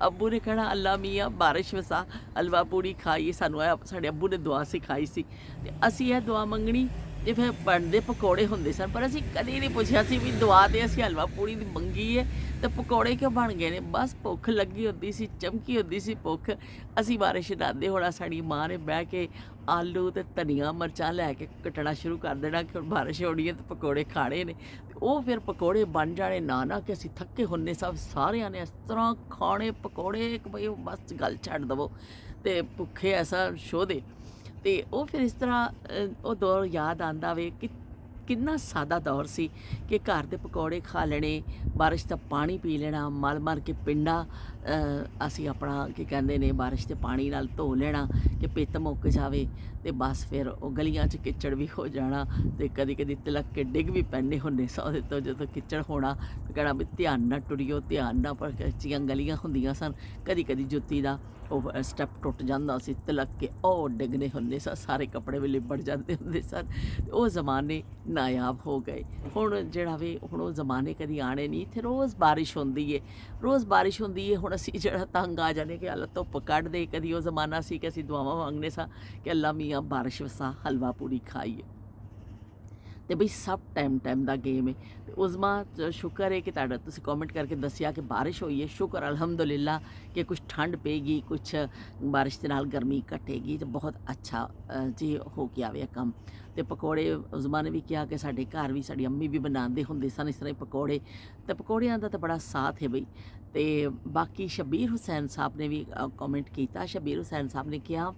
ਅੱਬੂ ਨੇ ਕਹਿਣਾ ਅੱਲਾ ਮੀਆਂ ਬਾਰਿਸ਼ ਵਸਾ, ਹਲਵਾ ਪੂੜੀ ਖਾਈਏ। ਸਾਨੂੰ ਸਾਡੇ ਅੱਬੂ ਨੇ ਦੁਆ ਸਿਖਾਈ ਸੀ, ਅਤੇ ਅਸੀਂ ਇਹ ਦੁਆ ਮੰਗਣੀ, ਅਤੇ ਫਿਰ ਬਣਦੇ ਪਕੌੜੇ ਹੁੰਦੇ ਸਨ। ਪਰ ਅਸੀਂ ਕਦੇ ਨਹੀਂ ਪੁੱਛਿਆ ਸੀ ਵੀ ਦੁਆ 'ਤੇ ਅਸੀਂ ਹਲਵਾ ਪੂੜੀ ਦੀ ਮੰਗੀ ਹੈ ਅਤੇ ਪਕੌੜੇ ਕਿਉਂ ਬਣ ਗਏ ਨੇ। ਬਸ ਭੁੱਖ ਲੱਗੀ ਹੁੰਦੀ ਸੀ, ਚਮਕੀ ਹੁੰਦੀ ਸੀ ਭੁੱਖ। ਅਸੀਂ ਬਾਰਿਸ਼ ਨਹਾਉਂਦੇ ਹੋਣਾ, ਸਾਡੀ ਮਾਂ ਨੇ ਬਹਿ ਕੇ ਆਲੂ ਅਤੇ ਧਨੀਆ ਮਿਰਚਾਂ ਲੈ ਕੇ ਕੱਟਣਾ ਸ਼ੁਰੂ ਕਰ ਦੇਣਾ ਕਿ ਹੁਣ ਬਾਰਿਸ਼ ਹੋਣੀ ਹੈ ਅਤੇ ਪਕੌੜੇ ਖਾਣੇ ਨੇ। ਅਤੇ ਉਹ ਫਿਰ ਪਕੌੜੇ ਬਣ ਜਾਣੇ, ਨਾ ਕਿ ਅਸੀਂ ਥੱਕੇ ਹੁੰਦੇ ਸਭ ਸਾਰਿਆਂ ਨੇ ਇਸ ਤਰ੍ਹਾਂ ਖਾਣੇ ਪਕੌੜੇ ਕਿ ਬਈ ਬਸ ਗੱਲ ਛੱਡ ਦੇਵੋ ਅਤੇ ਭੁੱਖੇ ਐਸਾ ਸ਼ੋਧੇ। ਅਤੇ ਉਹ ਫਿਰ ਇਸ ਤਰ੍ਹਾਂ ਉਹ ਦੌਰ ਯਾਦ ਆਉਂਦਾ ਵੇ ਕਿ ਕਿੰਨਾ ਸਾਦਾ ਦੌਰ ਸੀ ਕਿ ਘਰ ਦੇ ਪਕੌੜੇ ਖਾ ਲੈਣੇ, ਬਾਰਿਸ਼ ਦਾ ਪਾਣੀ ਪੀ ਲੈਣਾ, ਮਲ ਕੇ ਪਿੰਡਾ ਅਸੀਂ ਆਪਣਾ ਕੀ ਕਹਿੰਦੇ ਨੇ ਬਾਰਿਸ਼ ਦੇ ਪਾਣੀ ਨਾਲ ਧੋ ਲੈਣਾ ਕਿ ਪਿੱਤ ਮੁੱਕ ਜਾਵੇ। ਅਤੇ ਬਸ ਫਿਰ ਉਹ ਗਲੀਆਂ 'ਚ ਕਿੱਚੜ ਵੀ ਹੋ ਜਾਣਾ, ਅਤੇ ਕਦੀ ਤਿਲਕ ਕੇ ਡਿੱਗ ਵੀ ਪੈਂਦੇ ਹੁੰਦੇ ਸਾਂ ਉਹਦੇ ਤੋਂ। ਜਦੋਂ ਕਿੱਚੜ ਹੋਣਾ ਕਹਿਣਾ ਵੀ ਧਿਆਨ ਨਾਲ ਟੁਰਿਓ, ਧਿਆਨ ਨਾਲ, ਪਰ ਕੱਚੀਆਂ ਗਲੀਆਂ ਹੁੰਦੀਆਂ ਸਨ। ਕਦੀ ਜੁੱਤੀ ਦਾ ਉਹ ਸਟੈਪ ਟੁੱਟ ਜਾਂਦਾ ਸੀ, ਤਿਲਕ ਕੇ ਉਹ ਡਿੱਗਣੇ ਹੁੰਦੇ ਸਨ, ਸਾਰੇ ਕੱਪੜੇ ਵੀ ਲਿਬੜ ਜਾਂਦੇ ਹੁੰਦੇ ਸਨ। ਉਹ ਜ਼ਮਾਨੇ ਨਾਯਾਬ ਹੋ ਗਏ। ਹੁਣ ਜਿਹੜਾ ਵੇ ਹੁਣ ਉਹ ਜ਼ਮਾਨੇ ਕਦੀ ਆਉਣੇ ਨਹੀਂ। ਇੱਥੇ ਰੋਜ਼ ਬਾਰਿਸ਼ ਹੁੰਦੀ ਹੈ, ਰੋਜ਼ ਬਾਰਿਸ਼ ਹੁੰਦੀ ਹੈ। ਹੁਣ ਅਸੀਂ ਜਿਹੜਾ ਤੰਗ ਆ ਜਾਂਦੇ ਕਿ ਅੱਲਾ ਧੁੱਪ ਕੱਢ ਦੇ। ਕਦੀ ਉਹ ਜ਼ਮਾਨਾ ਸੀ ਕਿ ਅਸੀਂ ਦੁਆਵਾਂ ਮੰਗਦੇ ਸਾਂ ਕਿ ਅੱਲਾ ਮੀਆਂ ਬਾਰਿਸ਼ ਵਸਾ, ਹਲਵਾ ਪੂੜੀ ਖਾਈਏ। ਤੇ ਬਈ ਸਭ ਟਾਈਮ ਦਾ ਗੇਮ ਹੈ। ਤੇ ਉਜ਼ਮਾ ਸ਼ੁਕਰ ਹੈ ਕਿ ਤੁਹਾਡਾ ਤੁਸੀਂ ਕਮੈਂਟ ਕਰਕੇ ਦੱਸਿਆ ਕਿ ਬਾਰਿਸ਼ ਹੋਈ ਹੈ, ਸ਼ੁਕਰ ਅਲਹਮਦੁਲਿਲਾ ਕਿ ਕੁਛ ਠੰਡ ਪਏਗੀ, ਕੁਛ ਬਾਰਿਸ਼ ਦੇ ਨਾਲ ਗਰਮੀ ਘਟੇਗੀ ਤੇ ਬਹੁਤ ਅੱਛਾ ਜੀ ਹੋ ਕੇ ਆਵੇ ਕੰਮ। ਤੇ ਪਕੌੜੇ ਉਜ਼ਮਾ ਨੇ ਵੀ ਕਿਹਾ ਕਿ ਸਾਡੇ ਘਰ ਵੀ ਸਾਡੀ ਅੰਮੀ ਵੀ ਬਣਾਉਂਦੇ ਹੁੰਦੇ ਸਨ ਇਸ ਤਰ੍ਹਾਂ ਹੀ ਪਕੌੜੇ, ਤੇ ਪਕੌੜਿਆਂ ਦਾ ਤਾਂ ਬੜਾ ਸਾਥ ਹੈ ਬਈ। ਤੇ ਬਾਕੀ ਸ਼ਬੀਰ ਹੁਸੈਨ ਸਾਹਿਬ ਨੇ ਵੀ ਕਮੈਂਟ ਕੀਤਾ। ਸ਼ਬੀਰ ਹੁਸੈਨ ਸਾਹਿਬ ਨੇ ਕਿਹਾ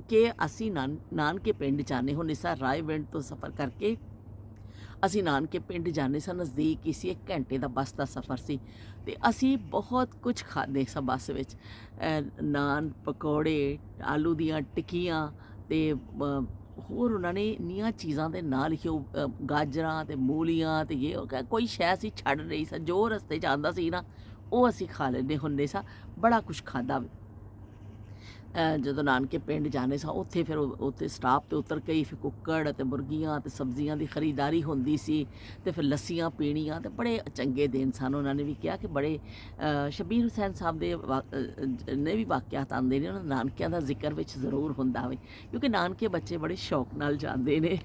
ਕਿ ਅਸੀਂ ਨਾਨਕੇ ਪਿੰਡ ਜਾਂਦੇ ਹੁੰਦੇ ਸਾਂ, ਰਾਏਵਿੰਡ ਤੋਂ ਸਫ਼ਰ ਕਰਕੇ ਅਸੀਂ ਨਾਨਕੇ ਪਿੰਡ ਜਾਂਦੇ ਸਾਂ, ਨਜ਼ਦੀਕ ਹੀ ਸੀ, 1 ਘੰਟੇ ਦਾ ਬੱਸ ਦਾ ਸਫ਼ਰ ਸੀ। ਤੇ ਅਸੀਂ ਬਹੁਤ ਕੁਝ ਖਾਂਦੇ ਸਾਂ ਬੱਸ ਵਿੱਚ, ਨਾਨ, ਪਕੌੜੇ, ਆਲੂ ਦੀਆਂ ਟਿੱਕੀਆਂ ਤੇ ਹੋਰ ਉਹਨਾਂ ਨੇ ਇੰਨੀਆਂ ਚੀਜ਼ਾਂ ਦੇ ਨਾਲ ਹੀ ਉਹ ਗਾਜਰਾਂ ਤੇ ਮੂਲੀਆਂ ਤੇ ਇਹ ਕੋਈ ਸ਼ੈ ਅਸੀਂ ਛੱਡ ਨਹੀਂ ਸਾਂ, ਜੋ ਰਸਤੇ 'ਚ ਆਉਂਦਾ ਸੀ ਨਾ ਉਹ ਅਸੀਂ ਖਾ ਲੈਂਦੇ ਹੁੰਦੇ ਸਾਂ, ਬੜਾ ਕੁਛ ਖਾਧਾ। ਜਦੋਂ ਨਾਨਕੇ ਪਿੰਡ ਜਾਂਦੇ ਸਾਂ ਉੱਥੇ ਫਿਰ ਉੱਥੇ ਸਟਾਪ 'ਤੇ ਉਤਰ ਕੇ ਹੀ ਫਿਰ ਕੁੱਕੜ ਅਤੇ ਮੁਰਗੀਆਂ ਅਤੇ ਸਬਜ਼ੀਆਂ ਦੀ ਖਰੀਦਦਾਰੀ ਹੁੰਦੀ ਸੀ, ਅਤੇ ਫਿਰ ਲੱਸੀਆਂ ਪੀਣੀਆਂ, ਅਤੇ ਬੜੇ ਚੰਗੇ ਦਿਨ ਸਨ। ਉਹਨਾਂ ਨੇ ਵੀ ਕਿਹਾ ਕਿ ਬੜੇ ਸ਼ਬੀਰ ਹੁਸੈਨ ਸਾਹਿਬ ਦੇ ਨੇ ਵੀ ਵਾਕਿਆਤ ਆਉਂਦੇ ਨੇ, ਉਹਨਾਂ ਨਾਨਕਿਆਂ ਦਾ ਜ਼ਿਕਰ ਵਿੱਚ ਜ਼ਰੂਰ ਹੁੰਦਾ ਵੇ, ਕਿਉਂਕਿ ਨਾਨਕੇ ਬੱਚੇ ਬੜੇ ਸ਼ੌਕ ਨਾਲ ਜਾਂਦੇ ਨੇ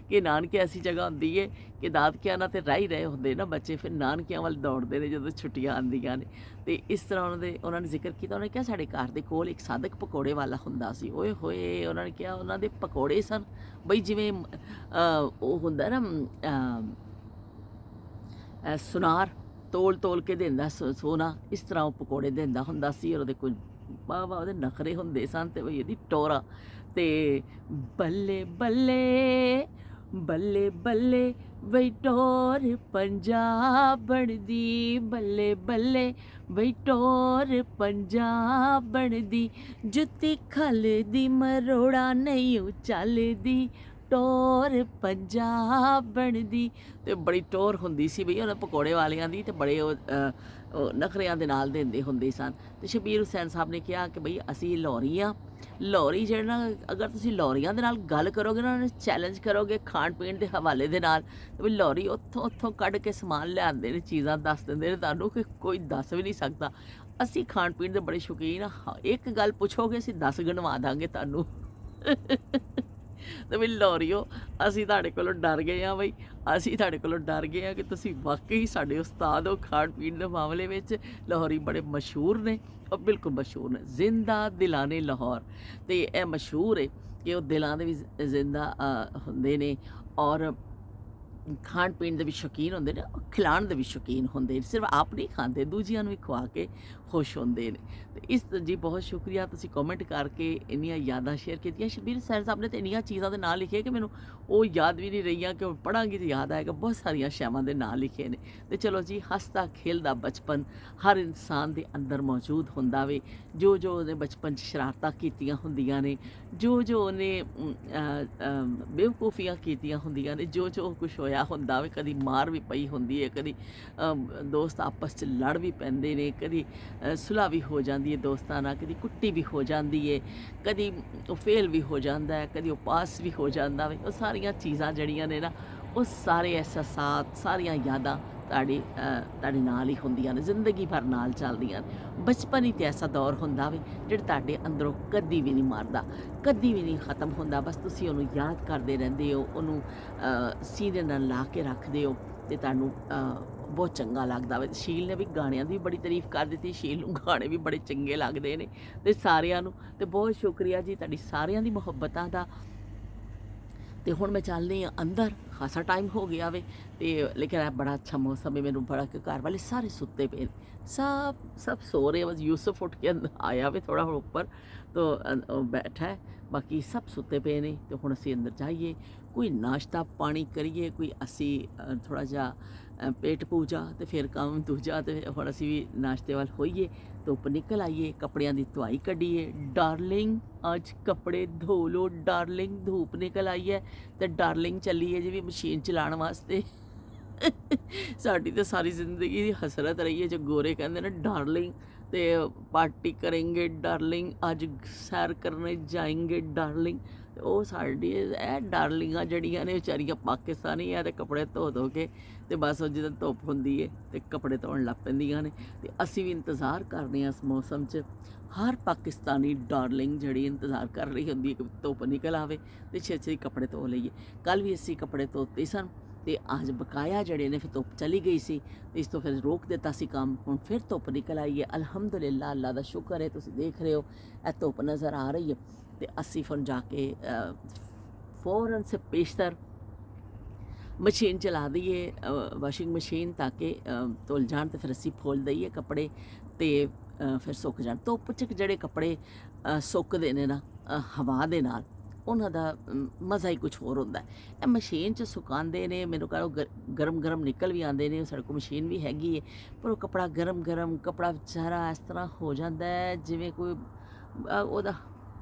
ਕਿ ਨਾਨਕੇ ਐਸੀ ਜਗ੍ਹਾ ਹੁੰਦੀ ਹੈ ਕਿ ਦਾਦਕਿਆਂ ਨਾਲ ਤਾਂ ਰਹਿ ਹੀ ਰਹੇ ਹੁੰਦੇ ਨਾ ਬੱਚੇ, ਫਿਰ ਨਾਨਕਿਆਂ ਵੱਲ ਦੌੜਦੇ ਨੇ ਜਦੋਂ ਛੁੱਟੀਆਂ ਆਉਂਦੀਆਂ ਨੇ। ਅਤੇ ਇਸ ਤਰ੍ਹਾਂ ਉਹਨਾਂ ਨੇ ਜ਼ਿਕਰ ਕੀਤਾ। ਉਹਨਾਂ ਨੇ ਕਿਹਾ ਸਾਡੇ ਘਰ ਦੇ ਕੋਲ ਇੱਕ ਸਾਦਕ ਪਕੌੜੇ ਵਾਲਾ ਹੁੰਦਾ ਸੀ, ਓਏ ਹੋਏ ਉਹਨਾਂ ਨੇ ਕਿਹਾ ਉਹਨਾਂ ਦੇ ਪਕੌੜੇ ਸਨ ਬਈ ਜਿਵੇਂ ਉਹ ਹੁੰਦਾ ਨਾ ਸੁਨਾਰ ਤੋਲ ਕੇ ਦਿੰਦਾ ਸੋਨਾ, ਇਸ ਤਰ੍ਹਾਂ ਉਹ ਪਕੌੜੇ ਦਿੰਦਾ ਹੁੰਦਾ ਸੀ। ਔਰ ਉਹਦੇ ਕੋਈ ਵਾਹ ਉਹਦੇ ਨਖਰੇ ਹੁੰਦੇ ਸਨ ਅਤੇ ਬਈ ਇਹਦੀ ਟੋਰਾ। ਅਤੇ ਬੱਲੇ ਬੱਲੇ ਬੱਲੇ ਬੱਲੇ ਬਈ ਟੋਰ ਪੰਜਾਬਣ ਦੀ, ਬੱਲੇ ਬੱਲੇ ਬਈ ਟੋਰ ਪੰਜਾਬਣ ਦੀ, ਜੁੱਤੀ ਖਲਦੀ ਮਰੋੜਾ ਨਹੀਂ ਉਹ ਚੱਲਦੀ, ਟੋਰ ਪੰਜਾਬਣ ਦੀ। ਅਤੇ ਬੜੀ ਟੋਰ ਹੁੰਦੀ ਸੀ ਬਈ ਉਹਨਾਂ ਪਕੌੜੇ ਵਾਲਿਆਂ ਦੀ, ਅਤੇ ਬੜੇ ਉਹ ਨਖਰਿਆਂ ਦੇ ਨਾਲ ਦਿੰਦੇ ਹੁੰਦੇ ਸਨ। ਅਤੇ ਸ਼ਬੀਰ ਹੁਸੈਨ ਸਾਹਿਬ ਨੇ ਕਿਹਾ ਕਿ ਬਈ ਅਸੀਂ ਲਾਹੌਰੀ ਹਾਂ, ਲਾਹੌਰੀ ਜਿਹੜਾ ਨਾ ਅਗਰ ਤੁਸੀਂ ਲਾਹੌਰੀਆਂ ਦੇ ਨਾਲ ਗੱਲ ਕਰੋਗੇ ਨਾ, ਉਹਨਾਂ ਨੂੰ ਚੈਲੰਜ ਕਰੋਗੇ ਖਾਣ ਪੀਣ ਦੇ ਹਵਾਲੇ ਦੇ ਨਾਲ, ਵੀ ਲਾਹੌਰੀ ਉੱਥੋਂ ਕੱਢ ਕੇ ਸਮਾਨ ਲਿਆਉਂਦੇ ਨੇ, ਚੀਜ਼ਾਂ ਦੱਸ ਦਿੰਦੇ ਨੇ ਤੁਹਾਨੂੰ ਕਿ ਕੋਈ ਦੱਸ ਵੀ ਨਹੀਂ ਸਕਦਾ। ਅਸੀਂ ਖਾਣ ਪੀਣ ਦੇ ਬੜੇ ਸ਼ੌਕੀਨ ਹਾਂ, ਇੱਕ ਗੱਲ ਪੁੱਛੋਗੇ ਅਸੀਂ 10 ਗਿਣਵਾ ਦਾਂਗੇ ਤੁਹਾਨੂੰ ਅਤੇ ਵੀ ਲਾਹੌਰੀਓ ਅਸੀਂ ਤੁਹਾਡੇ ਕੋਲੋਂ ਡਰ ਗਏ ਹਾਂ ਬਈ, ਅਸੀਂ ਤੁਹਾਡੇ ਕੋਲੋਂ ਡਰ ਗਏ ਹਾਂ ਕਿ ਤੁਸੀਂ ਵਾਕਈ ਸਾਡੇ ਉਸਤਾਦ ਹੋ ਖਾਣ ਪੀਣ ਦੇ ਮਾਮਲੇ ਵਿੱਚ। ਲਾਹੌਰੀ ਬੜੇ ਮਸ਼ਹੂਰ ਨੇ, ਉਹ ਬਿਲਕੁਲ ਮਸ਼ਹੂਰ ਨੇ, ਜ਼ਿੰਦਾ ਦਿਲਾਂ ਨੇ ਲਾਹੌਰ। ਅਤੇ ਇਹ ਮਸ਼ਹੂਰ ਹੈ ਕਿ ਉਹ ਦਿਲਾਂ ਦੇ ਵੀ ਜ਼ਿੰਦਾ ਹੁੰਦੇ ਨੇ, ਔਰ ਖਾਣ ਪੀਣ ਦੇ ਵੀ ਸ਼ੌਕੀਨ ਹੁੰਦੇ ਨੇ, ਖਿਲਾਉਣ ਦੇ ਵੀ ਸ਼ੌਕੀਨ ਹੁੰਦੇ ਨੇ, ਸਿਰਫ ਆਪ ਨਹੀਂ ਖਾਂਦੇ, ਦੂਜਿਆਂ ਨੂੰ ਵੀ ਖਵਾ ਕੇ ਖੁਸ਼ ਹੁੰਦੇ ਨੇ। ਅਤੇ ਇਸ ਜੀ ਬਹੁਤ ਸ਼ੁਕਰੀਆ ਤੁਸੀਂ ਕਮੈਂਟ ਕਰਕੇ ਇੰਨੀਆਂ ਯਾਦਾਂ ਸ਼ੇਅਰ ਕੀਤੀਆਂ। ਸ਼ਬੀਰ ਹੁਸੈਨ ਸਾਹਿਬ ਨੇ ਤਾਂ ਇੰਨੀਆਂ ਚੀਜ਼ਾਂ ਦੇ ਨਾਂ ਲਿਖੇ ਕਿ ਮੈਨੂੰ ਉਹ ਯਾਦ ਵੀ ਨਹੀਂ ਰਹੀਆਂ, ਕਿ ਉਹ ਪੜ੍ਹਾਂਗੀ ਤਾਂ ਯਾਦ ਆਏਗਾ। ਬਹੁਤ ਸਾਰੀਆਂ ਸ਼ੈਵਾਂ ਦੇ ਨਾਂ ਲਿਖੇ ਨੇ। ਅਤੇ ਚਲੋ ਜੀ, ਹੱਸਦਾ ਖੇਲਦਾ ਬਚਪਨ ਹਰ ਇਨਸਾਨ ਦੇ ਅੰਦਰ ਮੌਜੂਦ ਹੁੰਦਾ ਵੇ। ਜੋ ਉਹਨੇ ਬਚਪਨ 'ਚ ਸ਼ਰਾਰਤਾਂ ਕੀਤੀਆਂ ਹੁੰਦੀਆਂ ਨੇ, ਜੋ ਉਹਨੇ ਬੇਵਕੂਫੀਆਂ ਕੀਤੀਆਂ ਹੁੰਦੀਆਂ ਨੇ, ਜੋ ਕੁਛ ਹੋਇਆ ਹੁੰਦਾ ਵੇ, ਕਦੀ ਮਾਰ ਵੀ ਪਈ ਹੁੰਦੀ ਹੈ, ਕਦੀ ਦੋਸਤ ਆਪਸ 'ਚ ਲੜ ਵੀ ਪੈਂਦੇ ਨੇ, ਕਦੀ ਸੁਲ੍ਹਾ ਵੀ ਹੋ ਜਾਂਦੀ ਹੈ ਦੋਸਤਾਂ ਨਾਲ, ਕਦੀ ਕੁੱਟੀ ਵੀ ਹੋ ਜਾਂਦੀ ਹੈ, ਕਦੀ ਉਹ ਫੇਲ ਵੀ ਹੋ ਜਾਂਦਾ ਹੈ, ਕਦੀ ਉਹ ਪਾਸ ਵੀ ਹੋ ਜਾਂਦਾ ਵੇ। ਉਹ ਸਾਰੀਆਂ ਚੀਜ਼ਾਂ ਜਿਹੜੀਆਂ ਨੇ ਨਾ, ਉਹ ਸਾਰੇ ਅਹਿਸਾਸਾਤ, ਸਾਰੀਆਂ ਯਾਦਾਂ ਤੁਹਾਡੇ ਨਾਲ ਹੀ ਹੁੰਦੀਆਂ ਨੇ, ਜ਼ਿੰਦਗੀ ਭਰ ਨਾਲ ਚੱਲਦੀਆਂ ਨੇ। ਬਚਪਨ ਹੀ ਤਾਂ ਐਸਾ ਦੌਰ ਹੁੰਦਾ ਵੇ ਜਿਹੜਾ ਤੁਹਾਡੇ ਅੰਦਰੋਂ ਕਦੀ ਵੀ ਨਹੀਂ ਮਰਦਾ, ਕਦੀ ਵੀ ਨਹੀਂ ਖ਼ਤਮ ਹੁੰਦਾ। ਬਸ ਤੁਸੀਂ ਉਹਨੂੰ ਯਾਦ ਕਰਦੇ ਰਹਿੰਦੇ ਹੋ, ਉਹਨੂੰ ਸੀਨੇ ਨਾਲ ਲਾ ਕੇ ਰੱਖਦੇ ਹੋ, ਅਤੇ ਤੁਹਾਨੂੰ ਬਹੁਤ ਚੰਗਾ ਲੱਗਦਾ ਵੇ। ਸ਼ੀਲ ਨੇ ਵੀ ਗਾਣਿਆਂ ਦੀ ਬੜੀ ਤਾਰੀਫ ਕਰ ਦਿੱਤੀ, ਸ਼ੀਲ ਨੂੰ ਗਾਣੇ ਵੀ ਬੜੇ ਚੰਗੇ ਲੱਗਦੇ ਨੇ। ਅਤੇ ਸਾਰਿਆਂ ਨੂੰ ਅਤੇ ਬਹੁਤ ਸ਼ੁਕਰੀਆ ਜੀ ਤੁਹਾਡੀ ਸਾਰਿਆਂ ਦੀ ਮੁਹੱਬਤਾਂ ਦਾ। ਅਤੇ ਹੁਣ ਮੈਂ ਚੱਲਦੀ ਹਾਂ ਅੰਦਰ, ਖਾਸਾ ਟਾਈਮ ਹੋ ਗਿਆ ਵੇ, ਅਤੇ ਲੇਕਿਨ ਇਹ ਬੜਾ ਅੱਛਾ ਮੌਸਮ ਹੈ। ਮੈਨੂੰ ਬੜਾ ਕਿ ਘਰ ਵਾਲੇ ਸਾਰੇ ਸੁੱਤੇ ਪਏ ਨੇ, ਸਭ ਸੋ ਰਹੇ। ਬਸ ਯੂਸਫ ਉੱਠ ਕੇ ਆਇਆ ਵੇ ਥੋੜ੍ਹਾ ਹੁਣ ਉੱਪਰ, ਤਾਂ ਬੈਠਾ ਹੈ, ਬਾਕੀ ਸਭ ਸੁੱਤੇ ਪਏ ਨੇ। ਅਤੇ ਹੁਣ ਅਸੀਂ ਅੰਦਰ ਜਾਈਏ, ਕੋਈ ਨਾਸ਼ਤਾ ਪਾਣੀ ਕਰੀਏ, ਕੋਈ ਅਸੀਂ ਥੋੜ੍ਹਾ ਜਿਹਾ ਪੇਟ ਪੂਜਾ ਅਤੇ ਫਿਰ ਕੰਮ ਦੂਜਾ। ਅਤੇ ਹੁਣ ਅਸੀਂ ਵੀ ਨਾਸ਼ਤੇ ਵੱਲ ਹੋਈਏ, ਧੁੱਪ ਨਿਕਲ ਆਈਏ, ਕੱਪੜਿਆਂ ਦੀ ਧੁਆਈ ਕੱਢੀਏ। ਡਾਰਲਿੰਗ ਅੱਜ ਕੱਪੜੇ ਧੋ ਲਓ ਡਾਰਲਿੰਗ, ਧੂਪ ਨਿਕਲ ਆਈ ਹੈ ਅਤੇ ਡਾਰਲਿੰਗ ਚੱਲੀ ਹੈ ਜੀ ਵੀ ਮਸ਼ੀਨ ਚਲਾਉਣ ਵਾਸਤੇ। ਸਾਡੀ ਤਾਂ ਸਾਰੀ ਜ਼ਿੰਦਗੀ ਦੀ ਹਸਰਤ ਰਹੀ ਹੈ, ਜੋ ਗੋਰੇ ਕਹਿੰਦੇ ਨੇ ਡਾਰਲਿੰਗ। ਅਤੇ ਪਾਰਟੀ ਕरेंगे डार्लिंग, आज सैर करने जाएंगे डार्लिंग। ਤੇ ਉਹ ਸਾਡੀ ਇਹ ਡਾਰਲਿੰਗਾਂ ਜਿਹੜੀਆਂ ਨੇ ਵਿਚਾਰੀਆਂ ਪਾਕਿਸਤਾਨੀ ਆ ਤੇ ਕੱਪੜੇ ਧੋ ਕੇ ਤੇ ਬਸ ਉਹ ਜਦੋਂ ਧੁੱਪ ਹੁੰਦੀ ਹੈ ਤੇ ਕੱਪੜੇ ਧੋਣ ਲੱਗ ਪੈਂਦੀਆਂ ਨੇ। ਤੇ ਅਸੀਂ ਵੀ ਇੰਤਜ਼ਾਰ ਕਰਦੇ ਹਾਂ ਇਸ ਮੌਸਮ 'ਚ। ਹਰ ਪਾਕਿਸਤਾਨੀ ਡਾਰਲਿੰਗ ਜਿਹੜੀ ਇੰਤਜ਼ਾਰ ਕਰ ਰਹੀ ਹੁੰਦੀ ਹੈ ਕਿ ਧੁੱਪ ਨਿਕਲ ਆਵੇ ਤੇ ਛੇਤੀ ਕੱਪੜੇ ਧੋ ਲਈਏ। ਕੱਲ੍ਹ ਵੀ ਅਸੀਂ ਕੱਪੜੇ ਧੋਤੇ ਸਨ ਤੇ ਅੱਜ ਬਕਾਇਆ ਜਿਹੜੇ ਨੇ ਫਿਰ ਧੁੱਪ ਚਲੀ ਗਈ ਸੀ ਤੇ ਇਸ ਤੋਂ ਫਿਰ ਰੋਕ ਦਿੱਤਾ ਸੀ ਕੰਮ। ਹੁਣ ਫਿਰ ਧੁੱਪ ਨਿਕਲ ਆਈ ਹੈ, ਅਲਹਮਦੁਲਿਲਾ, ਅੱਲਾ ਦਾ ਸ਼ੁਕਰ ਹੈ। ਤੁਸੀਂ ਦੇਖ ਰਹੇ ਹੋ ਇਹ ਧੁੱਪ ਨਜ਼ਰ ਆ ਰਹੀ ਹੈ ਤੇ ਅਸੀਂ ਫਿਰ ਜਾ ਕੇ फ़ौरन से पेशतर मशीन चला दईए, वाशिंग मशीन, ताकि धुल जान तो फिर असी फुल दईए कपड़े तो फिर सुक जान। धुप्प च ਜਿਹੜੇ ਕੱਪੜੇ ਸੁੱਕਦੇ ਨੇ ਨਾ ਹਵਾ ਦੇ ਨਾਲ, ਉਹਨਾਂ ਦਾ ਮਜ਼ਾ ਹੀ ਕੁਛ ਹੋਰ ਹੁੰਦਾ। ਇਹ ਮਸ਼ੀਨ 'ਚ ਸੁਕਾਉਂਦੇ ਨੇ, ਮੈਨੂੰ ਕਹੋ ਗਰਮ ਗਰਮ ਨਿਕਲ ਵੀ ਆਉਂਦੇ ਨੇ, ਸਾਡੇ ਕੋਲ ਮਸ਼ੀਨ ਵੀ ਹੈਗੀ ਹੈ, ਪਰ ਉਹ ਕੱਪੜਾ ਗਰਮ ਕੱਪੜਾ ਵਿਚਾਰਾ ਇਸ ਤਰ੍ਹਾਂ ਹੋ ਜਾਂਦਾ ਹੈ ਜਿਵੇਂ ਕੋਈ ਉਹਦਾ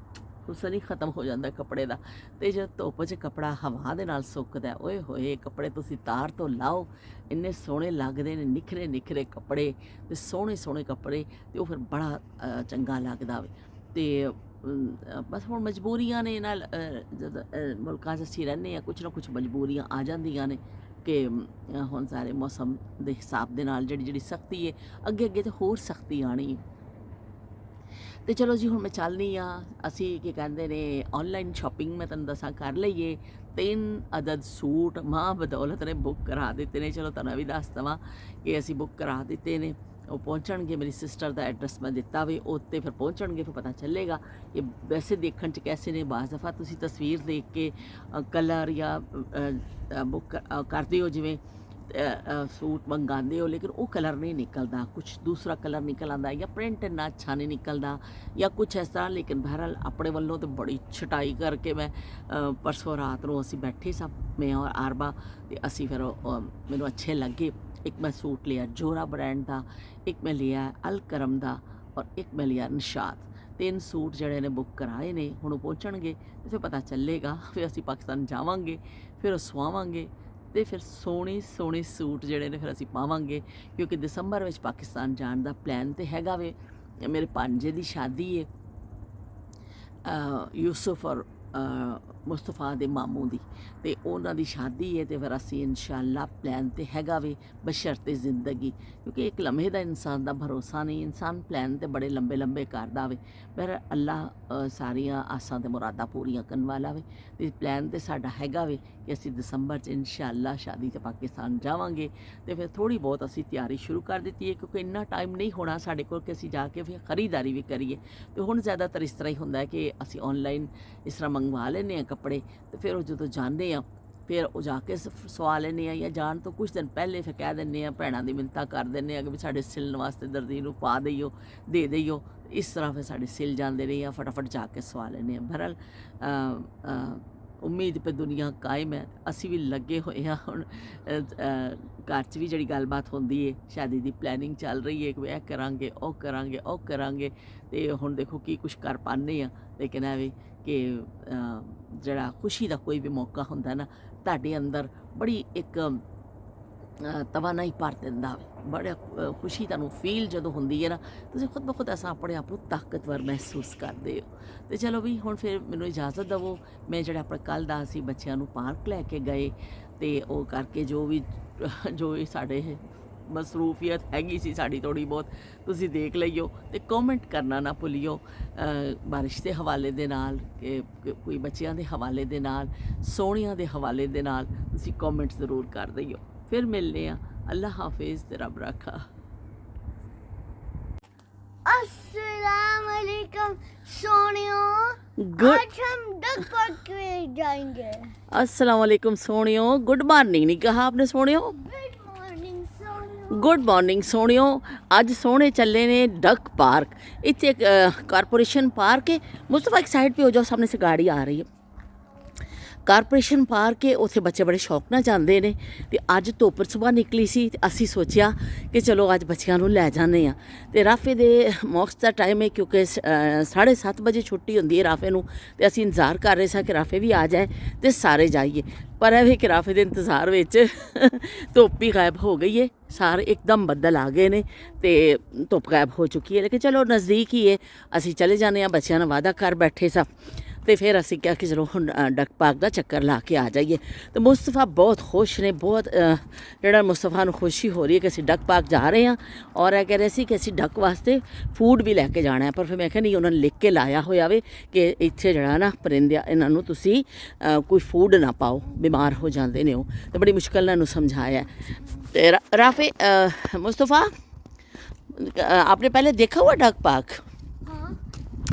ਹੁਸਨ ਹੀ ਖਤਮ ਹੋ ਜਾਂਦਾ ਕੱਪੜੇ ਦਾ। ਅਤੇ ਜਦ ਧੁੱਪ 'ਚ ਕੱਪੜਾ ਹਵਾ ਦੇ ਨਾਲ ਸੁੱਕਦਾ, ਓਏ ਹੋਏ ਕੱਪੜੇ ਤੁਸੀਂ ਤਾਰ ਤੋਂ ਲਾਓ, ਇੰਨੇ ਸੋਹਣੇ ਲੱਗਦੇ ਨੇ, ਨਿਖਰੇ ਕੱਪੜੇ ਅਤੇ ਸੋਹਣੇ ਕੱਪੜੇ, ਅਤੇ ਉਹ ਫਿਰ ਬੜਾ ਚੰਗਾ ਲੱਗਦਾ ਵੇ। ਅਤੇ ਬਸ ਹੁਣ ਮਜਬੂਰੀਆਂ ਨੇ ਨਾਲ ਜਦ ਮੁਲਕਾਂ 'ਚ ਅਸੀਂ ਰਹਿੰਦੇ ਹਾਂ, ਕੁਛ ਨਾ ਕੁਛ ਮਜਬੂਰੀਆਂ ਆ ਜਾਂਦੀਆਂ ਨੇ ਕਿ ਹੁਣ ਸਾਰੇ ਮੌਸਮ ਦੇ ਹਿਸਾਬ ਦੇ ਨਾਲ ਜਿਹੜੀ ਸਖਤੀ ਹੈ, ਅੱਗੇ ਤਾਂ ਹੋਰ ਸਖਤੀ ਆਉਣੀ ਹੈ। ਅਤੇ ਚਲੋ ਜੀ, ਹੁਣ ਮੈਂ ਚੱਲਦੀ ਹਾਂ। ਅਸੀਂ ਕੀ ਕਹਿੰਦੇ ਨੇ ਔਨਲਾਈਨ ਸ਼ੋਪਿੰਗ ਮੈਂ ਤੁਹਾਨੂੰ ਦੱਸਾਂ ਕਰ ਲਈਏ। 3 ਅਦਦ ਸੂਟ ਮਾਂ ਬਦੌਲਤ ਨੇ ਬੁੱਕ ਕਰਾ ਦਿੱਤੇ ਨੇ। ਚਲੋ ਤੁਹਾਨੂੰ ਵੀ ਦੱਸ ਦੇਵਾਂ ਕਿ ਅਸੀਂ ਬੁੱਕ ਕਰਾ ਦਿੱਤੇ ਨੇ। ਉਹ ਪਹੁੰਚਣਗੇ, ਮੇਰੀ ਸਿਸਟਰ ਦਾ ਐਡਰੈਸ ਮੈਂ ਦਿੱਤਾ ਵੇ, ਉੱਤੇ ਫਿਰ ਪਹੁੰਚਣਗੇ, ਫਿਰ ਪਤਾ ਚੱਲੇਗਾ। ਇਹ ਵੈਸੇ ਦੇਖਣ 'ਚ ਕੈਸੇ ਨੇ, ਬਾਜ਼ ਦਫਾ ਤੁਸੀਂ ਤਸਵੀਰ ਦੇਖ ਕੇ ਕਲਰ ਜਾਂ ਬੁੱਕ ਕਰਦੇ ਹੋ, ਜਿਵੇਂ सूट मंगाते हो, लेकिन वो कलर नहीं निकलता, कुछ दूसरा कलर निकल आता, या प्रिंट इन्ना अच्छा नहीं निकलता, या कुछ इस तरह। लेकिन बहरहाल अपने वालों तो बड़ी छटाई करके मैं परसों रात को असी बैठे सब, मैं और आरबा, तो असी फिर मैनू अच्छे लगे। एक मैं सूट लिया जोरा ब्रांड का, एक मैं लिया अल करम का, और एक मैं लिया निशात। 3 सूट जड़े ने बुक कराए ने, हुण पहुँचणगे तो फिर पता चलेगा। फिर असी पाकिस्तान जावांगे, फिर सुआवांगे, तो फिर सोहने सूट जड़े ने फिर असी पावांगे, क्योंकि दिसंबर में पाकिस्तान जाने का प्लैन तो हैगा वे। मेरे भांजे की शादी है यूसुफ और मुस्तफा दे मामू दी, ते उन्हां दी शादी है, तो फिर असी इंशाअल्लाह प्लैन तो हैगा वे, बशर्ते ज़िंदगी, क्योंकि एक लम्हे का इंसान का भरोसा नहीं, इंसान प्लैन तो बड़े लंबे लंबे करदा वे, पर अल्लाह सारियां आसां ते मुरादां पूरियां करन वाला वे। तो प्लैन तो साडा हैगा वे कि असी दिसंबर च इंशाअल्लाह शादी ते पाकिस्तान जावांगे। तो फिर थोड़ी बहुत असी तैयारी शुरू कर दी है, क्योंकि इन्ना टाइम नहीं होना साडे कोल कि असी जाके फिर खरीदारी भी करिए। तो हुण ज़्यादातर इस तरह ही हुंदा है कि असी ऑनलाइन इस तरह मंगवा लेने हैं कपड़े, तो फिर वो जो जाने फिर वो जाके सवा लेने, या जान तो कुछ दिन पहले फिर कह दें भैनों की मिन्नतां कर दें कि भी साढ़े सिलन वास्ते दर्जी नूं पा दईओ, दे दईओ। इस तरह फिर साढ़े सिल जाते रहे, या फटाफट जाके सवा लेने। बहरहाल उम्मीद पे दुनिया कायम है, असी भी लगे हुए हैं। हुण घर च भी जी गलबात होंदी है, शादी की प्लैनिंग चल रही है कि यह करांगे, वह करांगे, वह करांगे, तो हुण देखो की कुछ कर पाने। लेकिन है कि जड़ा खुशी का कोई भी मौका होंदा ना, तुहाडे अंदर बड़ी एक तवानाई भर दिंदा वे, बड़ा खुशी तुहानूं फील जदों हुंदी है ना, तुसीं खुद ब खुद ऐसा अपने आप को ताकतवर महसूस करते हो। तो चलो भी हुण फिर मैनूं इजाज़त दवो। मैं जिहड़ा अपने कल दा असीं बच्चिआं नूं पार्क लैके गए, तो वो करके जो भी साडे मसरूफियत हैगी सी साड़ी थोड़ी बहुत तुसीं देख लईओ, तो कॉमेंट करना ना भुल्लिओ, बारिश के हवाले दे नाल, कि कोई बच्चिआं दे हवाले दे नाल, सोहणियां दे हवाले दे नाल तुसीं कॉमेंट ज़रूर कर दईओ। फिर मिलने अल्लाह हाफिज़, तेरा बरखा। अस्सलाम वालेकुम सोनियो, गुड आज हम डक पार्क में जाएंगे। अस्सलाम वालेकुम सोनियो, गुड मॉर्निंग नहीं कहा आपने सोनियो, गुड मॉर्निंग सोनियो। गुड मॉर्निंग सोनियो। अज सोने चले ने डक पार्क, इतने एक कारपोरेशन पार्क है। मुस्तफा एक साइड पे हो जाओ, सामने से गाड़ी आ रही है। कारपोरेशन पार्क है, उत्थे बच्चे बड़े शौक नाल जांदे ने। ते अज धुप्प सुबह निकली सी, ते असीं सोचिया कि चलो अज बच्चिआं नूं लै जाने आ। ते राफे दे मौसम का टाइम है, क्योंकि 7:30 बजे छुट्टी होंदी है राफे नूं, ते असीं इंतज़ार कर रहे सां कि राफे भी आ जाए ते सारे जाइए। पर है कि राफे दे इंतज़ार विच धुप्प ही गायब हो गई है, सारे एकदम बदल आ गए ने, ते धुप्प गायब हो चुकी है। लेकिन चलो नज़दीक ही है, असीं चले जाने आ। बच्चिआं नाल वादा कर बैठे सा ਤੇ ਫਿਰ ਅਸੀਂ ਕਿਹਾ ਕਿ ਚਲੋ ਹੁਣ ਡੱਕ ਪਾਰਕ ਦਾ ਚੱਕਰ ਲਾ ਕੇ ਆ ਜਾਈਏ। ਤੇ ਮੁਸਤਫਾ ਬਹੁਤ ਖੁਸ਼ ਨੇ, ਬਹੁਤ ਜਿਹੜਾ ਮੁਸਤਫਾ ਨੂੰ ਖੁਸ਼ੀ ਹੋ ਰਹੀ ਹੈ ਕਿ ਅਸੀਂ ਡੱਕ ਪਾਰਕ ਜਾ ਰਹੇ ਹਾਂ। ਔਰ ਇਹ ਕਹਿ ਰਹੇ ਸੀ ਕਿ ਅਸੀਂ ਡੱਕ ਵਾਸਤੇ ਫੂਡ ਵੀ ਲੈ ਕੇ ਜਾਣਾ ਹੈ, ਪਰ ਫਿਰ ਮੈਂ ਕਿਹਾ ਨਹੀਂ, ਉਹਨਾਂ ਨੇ ਲਿਖ ਕੇ ਲਾਇਆ ਹੋਇਆ ਵੇ ਕਿ ਇੱਥੇ ਜਿਹੜਾ ਨਾ ਪਰਿੰਦਿਆਂ ਇਹਨਾਂ ਨੂੰ ਤੁਸੀਂ ਕੋਈ ਫੂਡ ਨਾ ਪਾਓ, ਬਿਮਾਰ ਹੋ ਜਾਂਦੇ ਨੇ ਉਹ। ਤੇ ਬੜੀ ਮੁਸ਼ਕਿਲ ਨਾਲ ਇਹਨੂੰ ਸਮਝਾਇਆ। ਤੇ ਰਾਫੇ मुस्तफ़ा आपने पहले देखा हुआ डक पार्क? हाँ,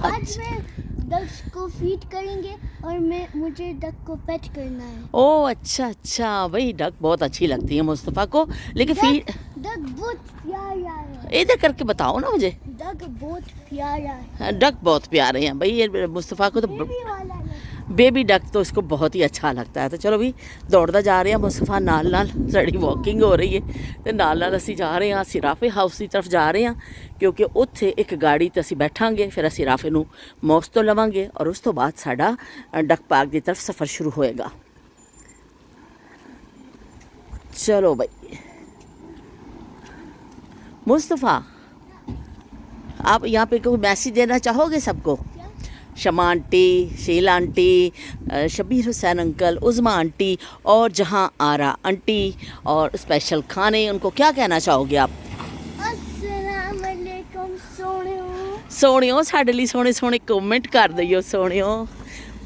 आज मैं डक्स को फीड करेंगे और मुझे डक को पेट करना है। ओह अच्छा अच्छा, भाई डक बहुत अच्छी लगती है मुस्तफ़ा को, लेकिन फिर डक बहुत प्यारा है। इधर करके बताओ ना मुझे। डक बहुत प्यारा है। डक बहुत प्यारे हैं भाई, ये मुस्तफ़ा को तो बेबी वाला है। बेबी डक तो इसको बहुत ही अच्छा लगता है। तो चलो भी दौड़दा जा रहे हैं मुस्तफ़ा नाल नाल, साड़ी वॉकिंग हो रही है तो नाल नाल असी जा रहे हैं। असी राफे हाउस की तरफ जा रहे हैं क्योंकि उत्थे एक गाड़ी ते असी बैठांगे, फिर असी राफे नू मौज तो लवांगे और उस तो बाद साडा डक पार्क की तरफ सफ़र शुरू होएगा। चलो भाई मुस्तफ़ा, आप यहाँ पे कोई मैसेज देना चाहोगे सबको? Shama aunty, Sheela aunty, Shabbir Hussain uncle, Uzma aunty और जहाँ आरा आंटी और स्पेशल खाने, उनको क्या कहना चाहोगे आप? अस्सलाम वालेकुम सोनियो। सोनियो साढ़े लिए सोने सोने कमेंट कर दियो सोनियो।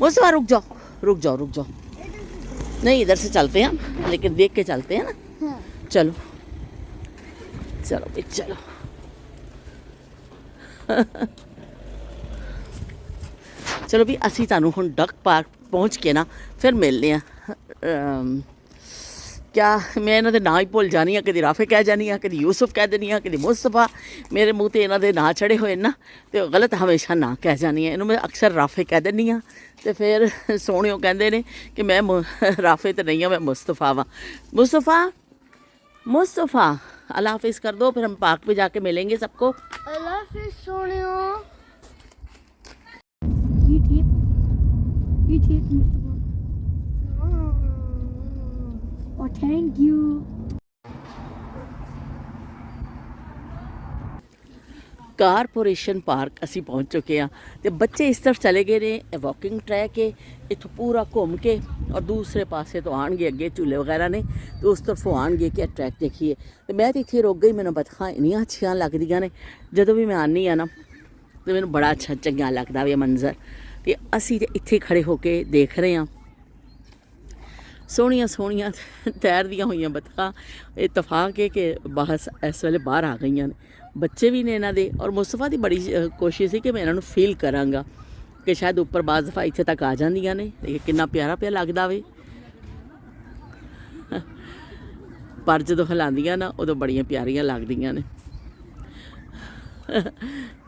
मुस्तफा रुक जाओ रुक जाओ रुक जाओ, नहीं इधर से चलते हैं हम, लेकिन देख के चलते हैं ना। हाँ। चलो चलो भाई चलो। चलो भी असी तुहानू हुण डक पार्क पहुँच के ना फिर मिलने क्या मैं इन्हों के नाम ही भुल जानी हाँ, कभी राफे कह जानी हाँ, कभी यूसुफ कह देनी हाँ, कभी मुस्तफा। मेरे मुँह ते इन्हों के नाम चढ़े हुए ना तो गलत हमेशा ना कह जानी है। इन्हों मैं अक्सर राफे कह देनी हाँ तो फिर सोहणियों कहते हैं कि मैं राफे तो नहीं हाँ, मैं मुस्तफा वा। मुस्तफा मुस्तफा अल्लाह हाफिज़ कर दो, फिर हम पार्क पे जाके मिलेंगे सबको। अल्लाह हाफिज़ सोनियो। और थैंक यू। कारपोरेशन पार्क असी पहुँच चुके हैं तो बच्चे इस तरफ चले गए ने, वॉकिंग ट्रैक है इतों पूरा घूम के और दूसरे पासे तो आएंगे अगे झूले वगैरह ने तो उस तरफों आएंगे कि ट्रैक देखिए। तो मैं तो इतने रुक गई, मैंने बतखा इन्नियां अच्छियां लगदियां ने, जदों भी मैं आनी हाँ ना तो मैंने बड़ा अच्छा चंगा लगता वे मंजर। तो असी तो इत्थे खड़े होके देख रहे हैं सोहणियां सोहणियां तैरदियां हुई बतखा। इतफाक है कि बस इस वेले बाहर आ गई ने, बच्चे भी ने इन्हों के। और मुस्तफा की बड़ी कोशिश है कि मैं इन्हों फील कराँगा कि शायद उपर बाज़ दफ़ा इत्थे तक आ जांदियां ने। कितना प्यारा प्या लगदा वे, पर जदों हिलांदियां ना उदों बड़ियां प्यारियां लगदियां ने।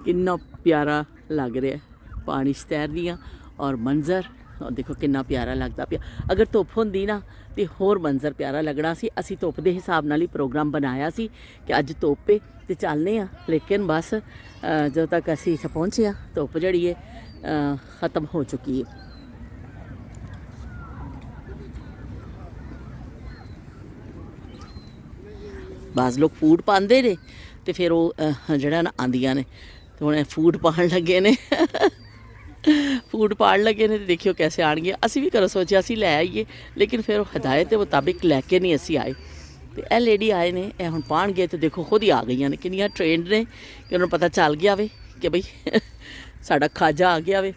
कितना प्यारा लग रहा है पानी च तैरदियां और मंजर, और देखो कितना प्यारा लगता पिया। अगर धुप होंदी ना तो होर मंजर प्यारा लगना सी। असी धुप के हिसाब नाल ही प्रोग्राम बनाया सी कि अज धुप है तो चलने आ, लेकिन बस जदों तक असी इत्थे पहुँचे हाँ धुप जिहड़ी है ख़त्म हो चुकी है। बाज़ लोग फूड पाते ने तो फिर वो जड़ा ना आंदियां ने तो हुण फूड पान लगे ने फूड पान लगे ने तो देखियो कैसे आएंगे। असी भी करो सोचा असी लै आईए, लेकिन फिर हिदायत के मुताबिक लैके नहीं असी आए। तो यह लेडी आए ने यह हुण पान गए तो देखो खुद ही आ गई ने, किनियां ट्रेंड ने कि उन्होंने पता चल गया वे कि बई साडा खाजा आ गया वे।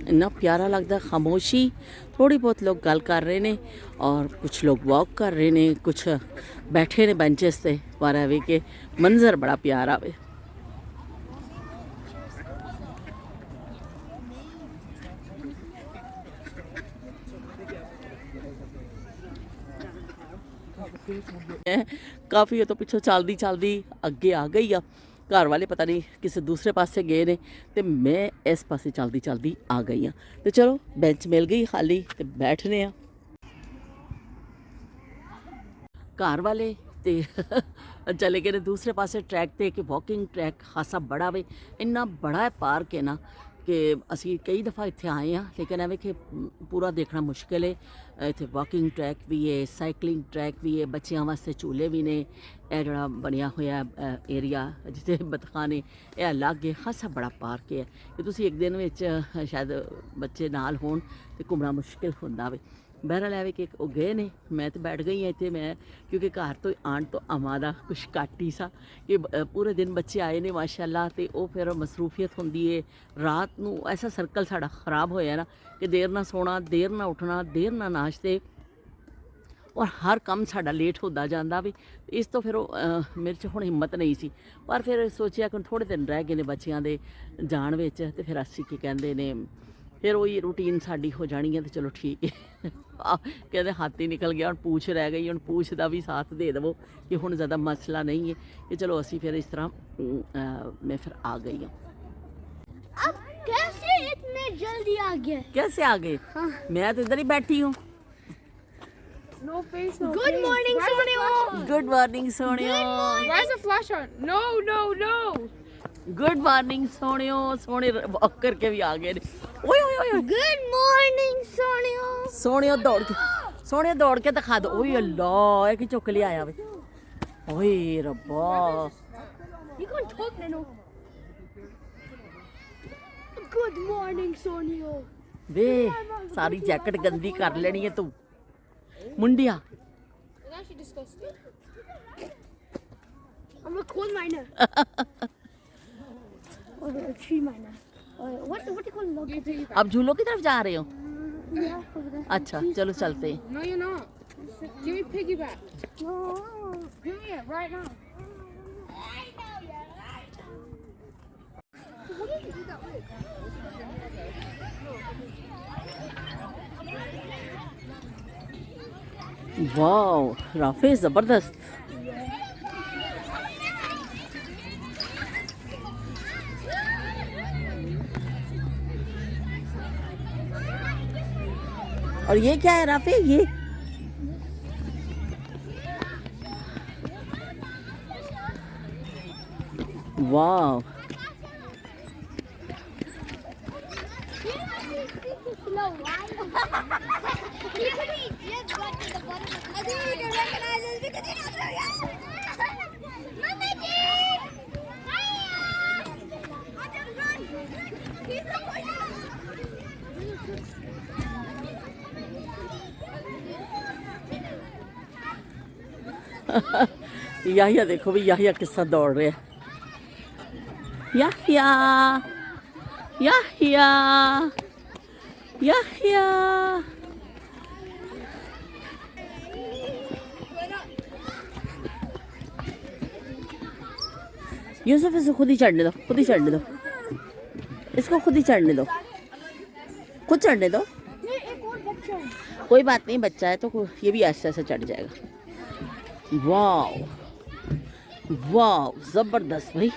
ਇੰਨਾ ਪਿਆਰਾ ਲੱਗਦਾ, ਖਾਮੋਸ਼ੀ। ਥੋੜੀ ਬਹੁਤ ਲੋਕ ਗੱਲ ਕਰ ਰਹੇ ਨੇ ਔਰ ਕੁਝ ਲੋਕ ਵਾਕ ਕਰ ਰਹੇ ਨੇ, ਕੁਝ ਬੈਠੇ ਨੇ ਬੈਂਚਸ ਤੇ। ਪਰ ਐਵੇਂ ਕਿ ਮੰਜ਼ਰ ਬੜਾ ਪਿਆਰਾ ਵੇ। ਕਾਫੀ ਉਹ ਤੋਂ ਪਿੱਛੋਂ ਚੱਲਦੀ ਅੱਗੇ ਆ ਗਈ ਆ। ਘਰ ਵਾਲੇ ਪਤਾ ਨਹੀਂ ਕਿਸੇ ਦੂਸਰੇ ਪਾਸੇ ਗਏ ਨੇ ਤੇ ਮੈਂ ਇਸ ਪਾਸੇ ਚੱਲਦੀ ਆ ਗਈ ਆ। ਤੇ ਚਲੋ ਬੈਂਚ ਮਿਲ ਗਈ ਖਾਲੀ ਤੇ ਬੈਠਨੇ ਆ। ਘਰ ਵਾਲੇ ਤੇ ਚਲੇ ਗਏ ਨੇ ਦੂਸਰੇ ਪਾਸੇ ਟਰੈਕ ਤੇ ਕਿ ਵਾਕਿੰਗ ਟਰੈਕ ਖਾਸਾ ਬੜਾ ਵੇ। ਇੰਨਾ ਬੜਾ ਹੈ ਪਾਰਕ ਹੈ ਨਾ ਕਿ ਅਸੀਂ ਕਈ ਦਫਾ ਇੱਥੇ ਆਏ ਹਾਂ, ਲੇਕਿਨ ਐਵੇਂ ਕਿ ਪੂਰਾ ਦੇਖਣਾ ਮੁਸ਼ਕਿਲ ਹੈ। ਇੱਥੇ ਵਾਕਿੰਗ ਟਰੈਕ ਵੀ ਹੈ, ਸਾਈਕਲਿੰਗ ਟਰੈਕ ਵੀ ਹੈ, ਬੱਚਿਆਂ ਵਾਸਤੇ ਝੂਲੇ ਵੀ ਨੇ। ਇਹ ਜਿਹੜਾ ਬਣਿਆ ਹੋਇਆ ਏਰੀਆ ਜਿੱਥੇ ਬਤਖਾਂ ਨੇ, ਇਹ ਅਲੱਗ ਹੈ। ਖਾਸਾ ਬੜਾ ਪਾਰਕ ਹੈ ਕਿ ਤੁਸੀਂ ਇੱਕ ਦਿਨ ਵਿੱਚ ਸ਼ਾਇਦ ਬੱਚੇ ਨਾਲ ਹੋਣ ਤੇ ਘੁੰਮਣਾ ਮੁਸ਼ਕਿਲ ਹੁੰਦਾ ਵੇ। ਬਹਿਰਹਾਲ ਐਵੇਂ ਕਿ ਉਹ ਗਏ ਨੇ, ਮੈਂ ਤਾਂ ਬੈਠ ਗਈ ਹਾਂ ਇੱਥੇ। ਮੈਂ ਕਿਉਂਕਿ ਘਰ ਤੋਂ ਆਉਣ ਤੋਂ ਆਵਾਂ ਦਾ ਕੁਛ ਘੱਟ ਹੀ ਸਾ ਕਿ ਪੂਰੇ ਦਿਨ ਬੱਚੇ ਆਏ ਨੇ ਮਾਸ਼ਾਅੱਲਾ, ਤੇ ਉਹ ਫਿਰ ਮਸਰੂਫੀਅਤ ਹੁੰਦੀ ਹੈ। ਰਾਤ ਨੂੰ ਐਸਾ ਸਰਕਲ ਸਾਡਾ ख़राब ਹੋਇਆ ਨਾ ਕਿ ਦੇਰ ਨਾਲ ਸੋਣਾ, ਦੇਰ ਨਾਲ ਉੱਠਣਾ, ਦੇਰ ਨਾਲ ਨਾਸ਼ਤੇ, ਔਰ ਹਰ ਕੰਮ ਸਾਡਾ ਲੇਟ ਹੁੰਦਾ ਜਾਂਦਾ ਵੀ। ਇਸ ਤੋਂ ਫਿਰ ਉਹ ਮੇਰੇ 'ਚ ਹੁਣ ਹਿੰਮਤ ਨਹੀਂ ਸੀ। ਪਰ ਫਿਰ ਸੋਚਿਆ ਕਿ ਥੋੜ੍ਹੇ ਦਿਨ ਰਹਿ ਗਏ ਨੇ ਬੱਚਿਆਂ ਦੇ ਜਾਣ ਵਿੱਚ, ਤੇ ਫਿਰ ਅਸੀਂ ਕੀ ਕਹਿੰਦੇ ਨੇ ਫਿਰ ਉਹੀ ਰੂਟੀਨ ਸਾਡੀ ਹੋ ਜਾਣੀ ਹੈ। ਤੇ ਚਲੋ ਠੀਕ ਹੈ। ਕਹਿੰਦੇ ਹੱਥ ਹੀ ਨਿਕਲ ਗਿਆ, ਹੁਣ ਪੂਛ ਰਹਿ ਗਈ। ਹੁਣ ਪੂਛ ਦਾ ਵੀ ਸਾਥ ਦੇ ਦੇਵੋ ਕਿ ਹੁਣ ਜ਼ਿਆਦਾ ਮਸਲਾ ਨਹੀਂ ਹੈ ਕਿ ਚਲੋ ਅਸੀਂ ਫਿਰ ਇਸ ਤਰ੍ਹਾਂ ਮੈਂ ਫਿਰ ਆ ਗਈ ਹਾਂ। अब कैसे इतने जल्दी आ गए? कैसे आ गए? हाँ। मैं तो इधर ही बैठी हूँ। No face, no Good face. morning, Where's the Sonio. flash on? Good morning सोनियो। Where's the flash on? No, no, no. Good morning सोनियो। सोने वॉक करके भी आ गए ने। ओए ओए ओए Good morning, Sonio. सोनियो दौड़ के दिखा दो। ओए अल्लाह, ये की चुक लिया आया वे। ओए रब्बा। You can't talk, Nano. Good morning, Sonio. वे सारी जैकेट गंदी कर लेनी है तू मुंडिया। It's actually disgusting. I'm a coal miner. Or a tree miner. Or what do you call log? You take it back. अब झूलों की तरफ जा रहे हो? Yeah, over there. अच्छा चलो चलते हैं। No, you're not. Give me piggyback. No. Give me it right now. Wow, Rafe जबरदस्त। और ये क्या है राफे? ये वाओ, याहिया देखो भी, याहिया किस साथ दौड़ रहे हैं। याहिया याहिया याहिया। यूसुफ इसे खुद ही चढ़ने दो, खुद ही चढ़ने दो, इसको खुद ही चढ़ने दो, खुद चढ़ने दो। नहीं, एक और बच्चा है। कोई बात नहीं, बच्चा है तो ये भी ऐसे ऐसे चढ़ जाएगा। वाओ वाओ, जबरदस्त भाई।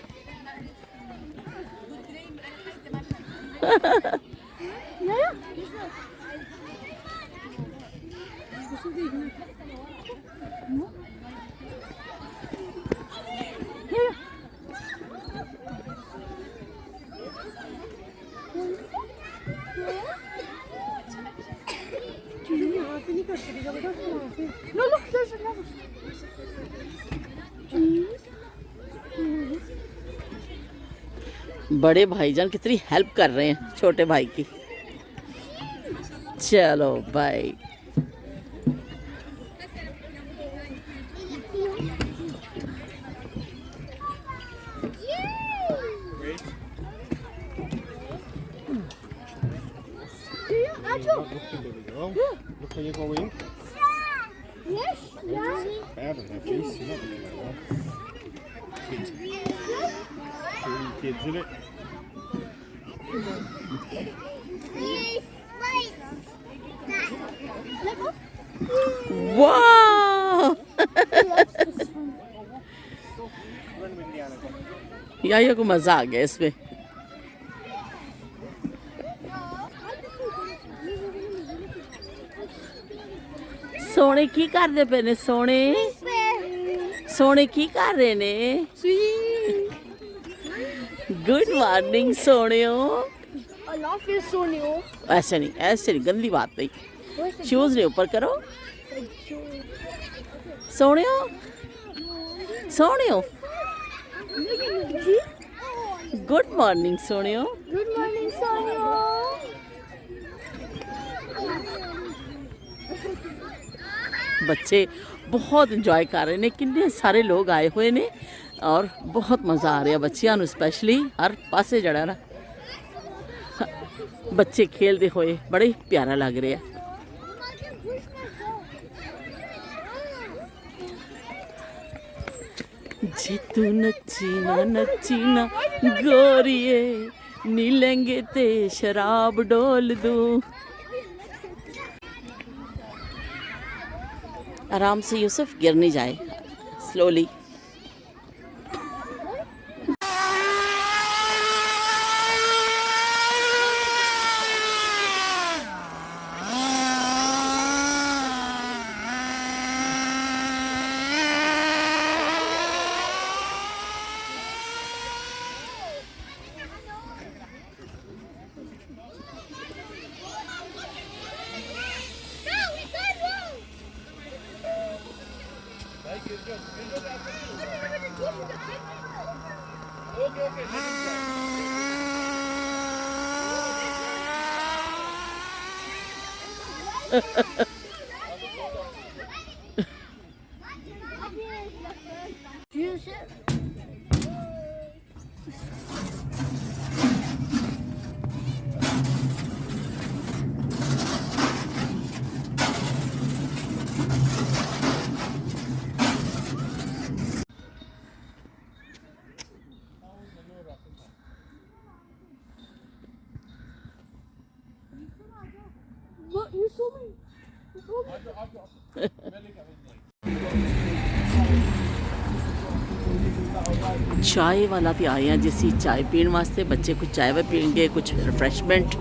No, look, there's another. बड़े भाईजान कितनी हेल्प कर रहे हैं छोटे भाई की। चलो bye. not looking at the girl. Look where you're going. Yes, yeah. Bad on her face. You're not looking at that. Kids. Two kids in it. वाह याया को मजा आ गया इसमें। सोने की करदे पे ने सोने सोने की कर रहे ने। गुड मॉर्निंग सोनियो। ऐसे नहीं गंदी बात नहीं। शूज नहीं ऊपर करो। सोनियो सोनियो गुड मॉर्निंग सोनियो। गुड मॉर्निंग सोनियो। बच्चे बहुत इंजॉय कर रहे ने। कितने सारे लोग आए हुए ने और बहुत मज़ा आ रहा बच्चियां नूं स्पैशली। हर पासे जड़ा ना बच्चे खेलते हुए बड़े प्यारा लग रहा है। जी तू नच्ची ना गोरिए नी लेंगे ते शराब डोल दूं। आराम से यूसुफ, गिर नहीं जाए, स्लोली। चाय वाला तो आए हैं जिस चाय पीने वास्ते। बच्चे कुछ चाय पीएंगे, कुछ रिफ्रेशमेंट।